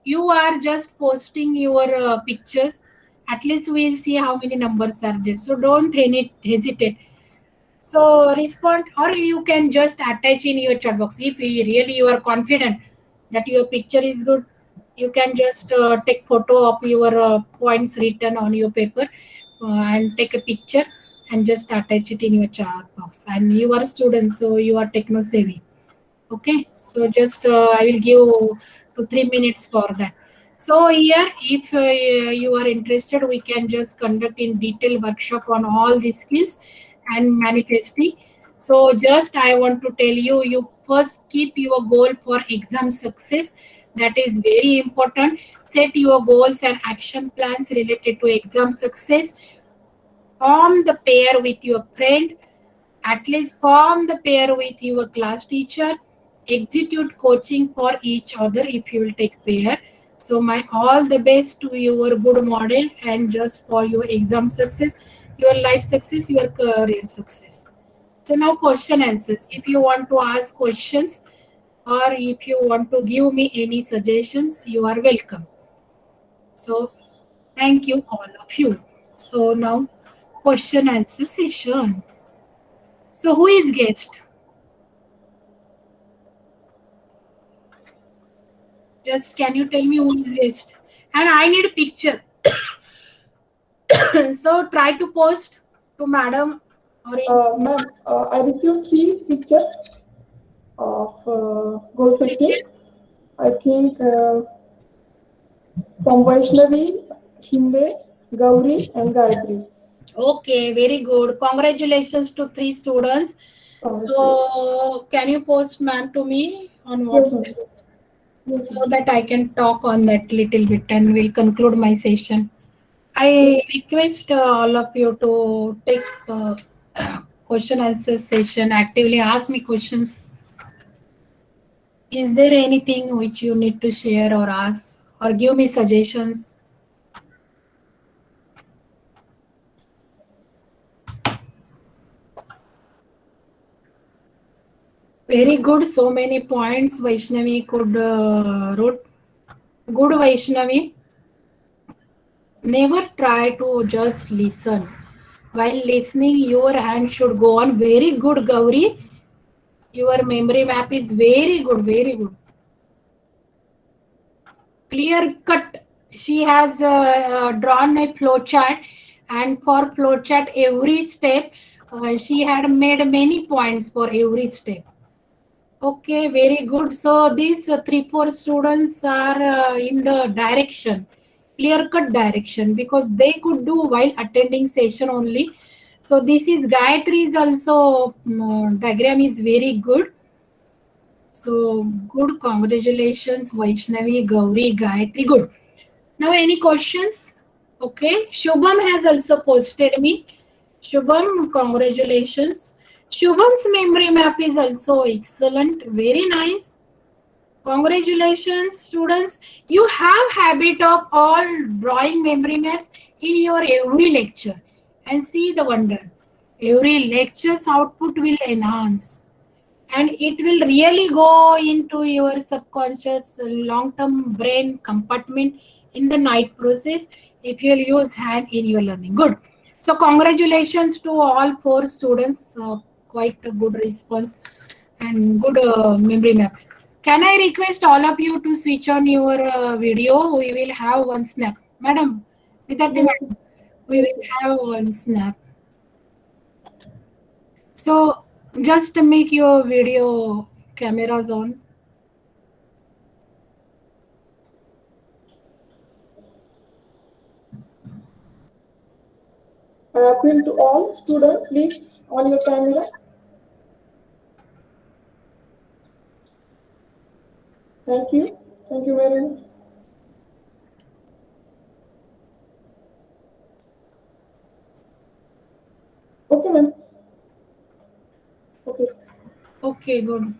You are just posting your pictures. At least we'll see how many numbers are there. So don't hesitate. So respond, or you can just attach in your chat box if really you are confident that your picture is good. You can just take photo of your points written on your paper and take a picture and just attach it in your chat box. And you are students, so you are techno savvy. Okay, so just I will give 2-3 minutes for that. So here, if you are interested, we can just conduct in detail workshop on all these skills and manifesting. So just I want to tell you, you first keep your goal for exam success. That is very important. Set your goals and action plans related to exam success. Form the pair with your friend, at least form the pair with your class teacher, execute coaching for each other if you will take pair. So my all the best to your good model and just for your exam success, your life success, your career success. So now question answers. If you want to ask questions or if you want to give me any suggestions, you are welcome. So thank you all of you. So now question answer session. So who is guest? Just can you tell me who is guest? And I need a picture. So try to post to madam or in Ma'am, I received 3 pictures of goal setting. I think from Vaishnavi, Shinde, Gauri, and Gayatri. Okay, very good. Congratulations to 3 students. Congratulations. So can you post ma'am to me on Yes, WhatsApp ma'am. Yes, so yes. that I can talk on that little bit and we'll conclude my session. I request all of you to take question answer session, actively ask me questions. Is there anything which you need to share or ask or give me suggestions? Very good. So many points Vaishnavi could wrote. Good Vaishnavi. Never try to just listen. While listening, your hand should go on. Very good, Gauri. Your memory map is very good. Very good. Clear cut. She has drawn a flow chart, and for flow chart, every step she had made many points for every step. Okay, very good. So these 3-4 students are in the direction, clear cut direction, because they could do while attending session only. So this is Gayatri is also diagram is very good. So good, congratulations, Vaishnavi, Gauri, Gayatri, good. Now any questions? Okay, Shubham has also posted me. Shubham, congratulations. Shubham's memory map is also excellent, very nice. Congratulations, students. You have habit of all drawing memory maps in your every lecture and see the wonder. Every lecture's output will enhance and it will really go into your subconscious long-term brain compartment in the night process if you'll use hand in your learning. Good. So congratulations to all 4 students. Quite a good response and good memory map. Can I request all of you to switch on your video? We will have one snap. Madam, Vidyarthi Yes, madam, we yes, will yes. have one snap. So just make your video cameras on. I appeal to all students, please, on your camera. Thank you. Thank you very much. Okay, ma'am. Okay. Okay, good.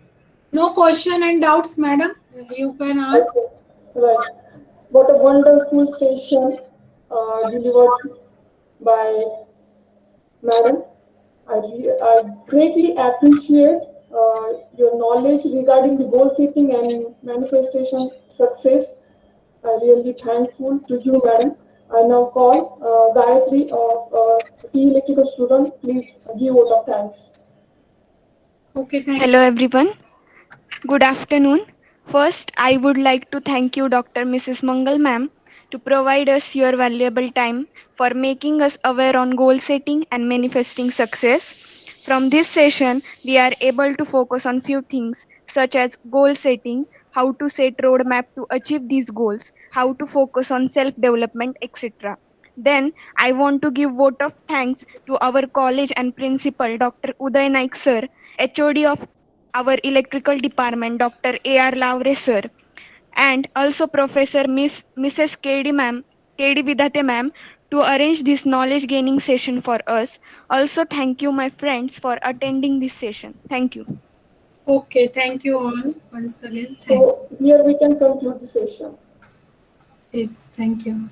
No question and doubts, madam. You can ask. Okay. Right. What a wonderful session delivered by Madam. I greatly appreciate your knowledge regarding the goal setting and manifestation success. I really thankful to you, Madam. I now call Gayatri of T Electrical student. Please give vote of thanks. Okay, thank you. Hello everyone. Good afternoon. First, I would like to thank you, Dr. Mrs. Mangal ma'am, to provide us your valuable time for making us aware on goal setting and manifesting success. From this session, we are able to focus on few things such as goal setting, how to set roadmap to achieve these goals, how to focus on self-development, etc. Then, I want to give vote of thanks to our college and principal, Dr. Uday Naik sir, HOD of our electrical department, Dr. A.R. Lavre sir, and also Professor Mrs. K.D. ma'am, K.D. Vidhate ma'am, to arrange this knowledge gaining session for us. Also, thank you, my friends, for attending this session. Thank you. Okay, thank you all once again. Thanks. So here we can conclude the session. Yes, thank you.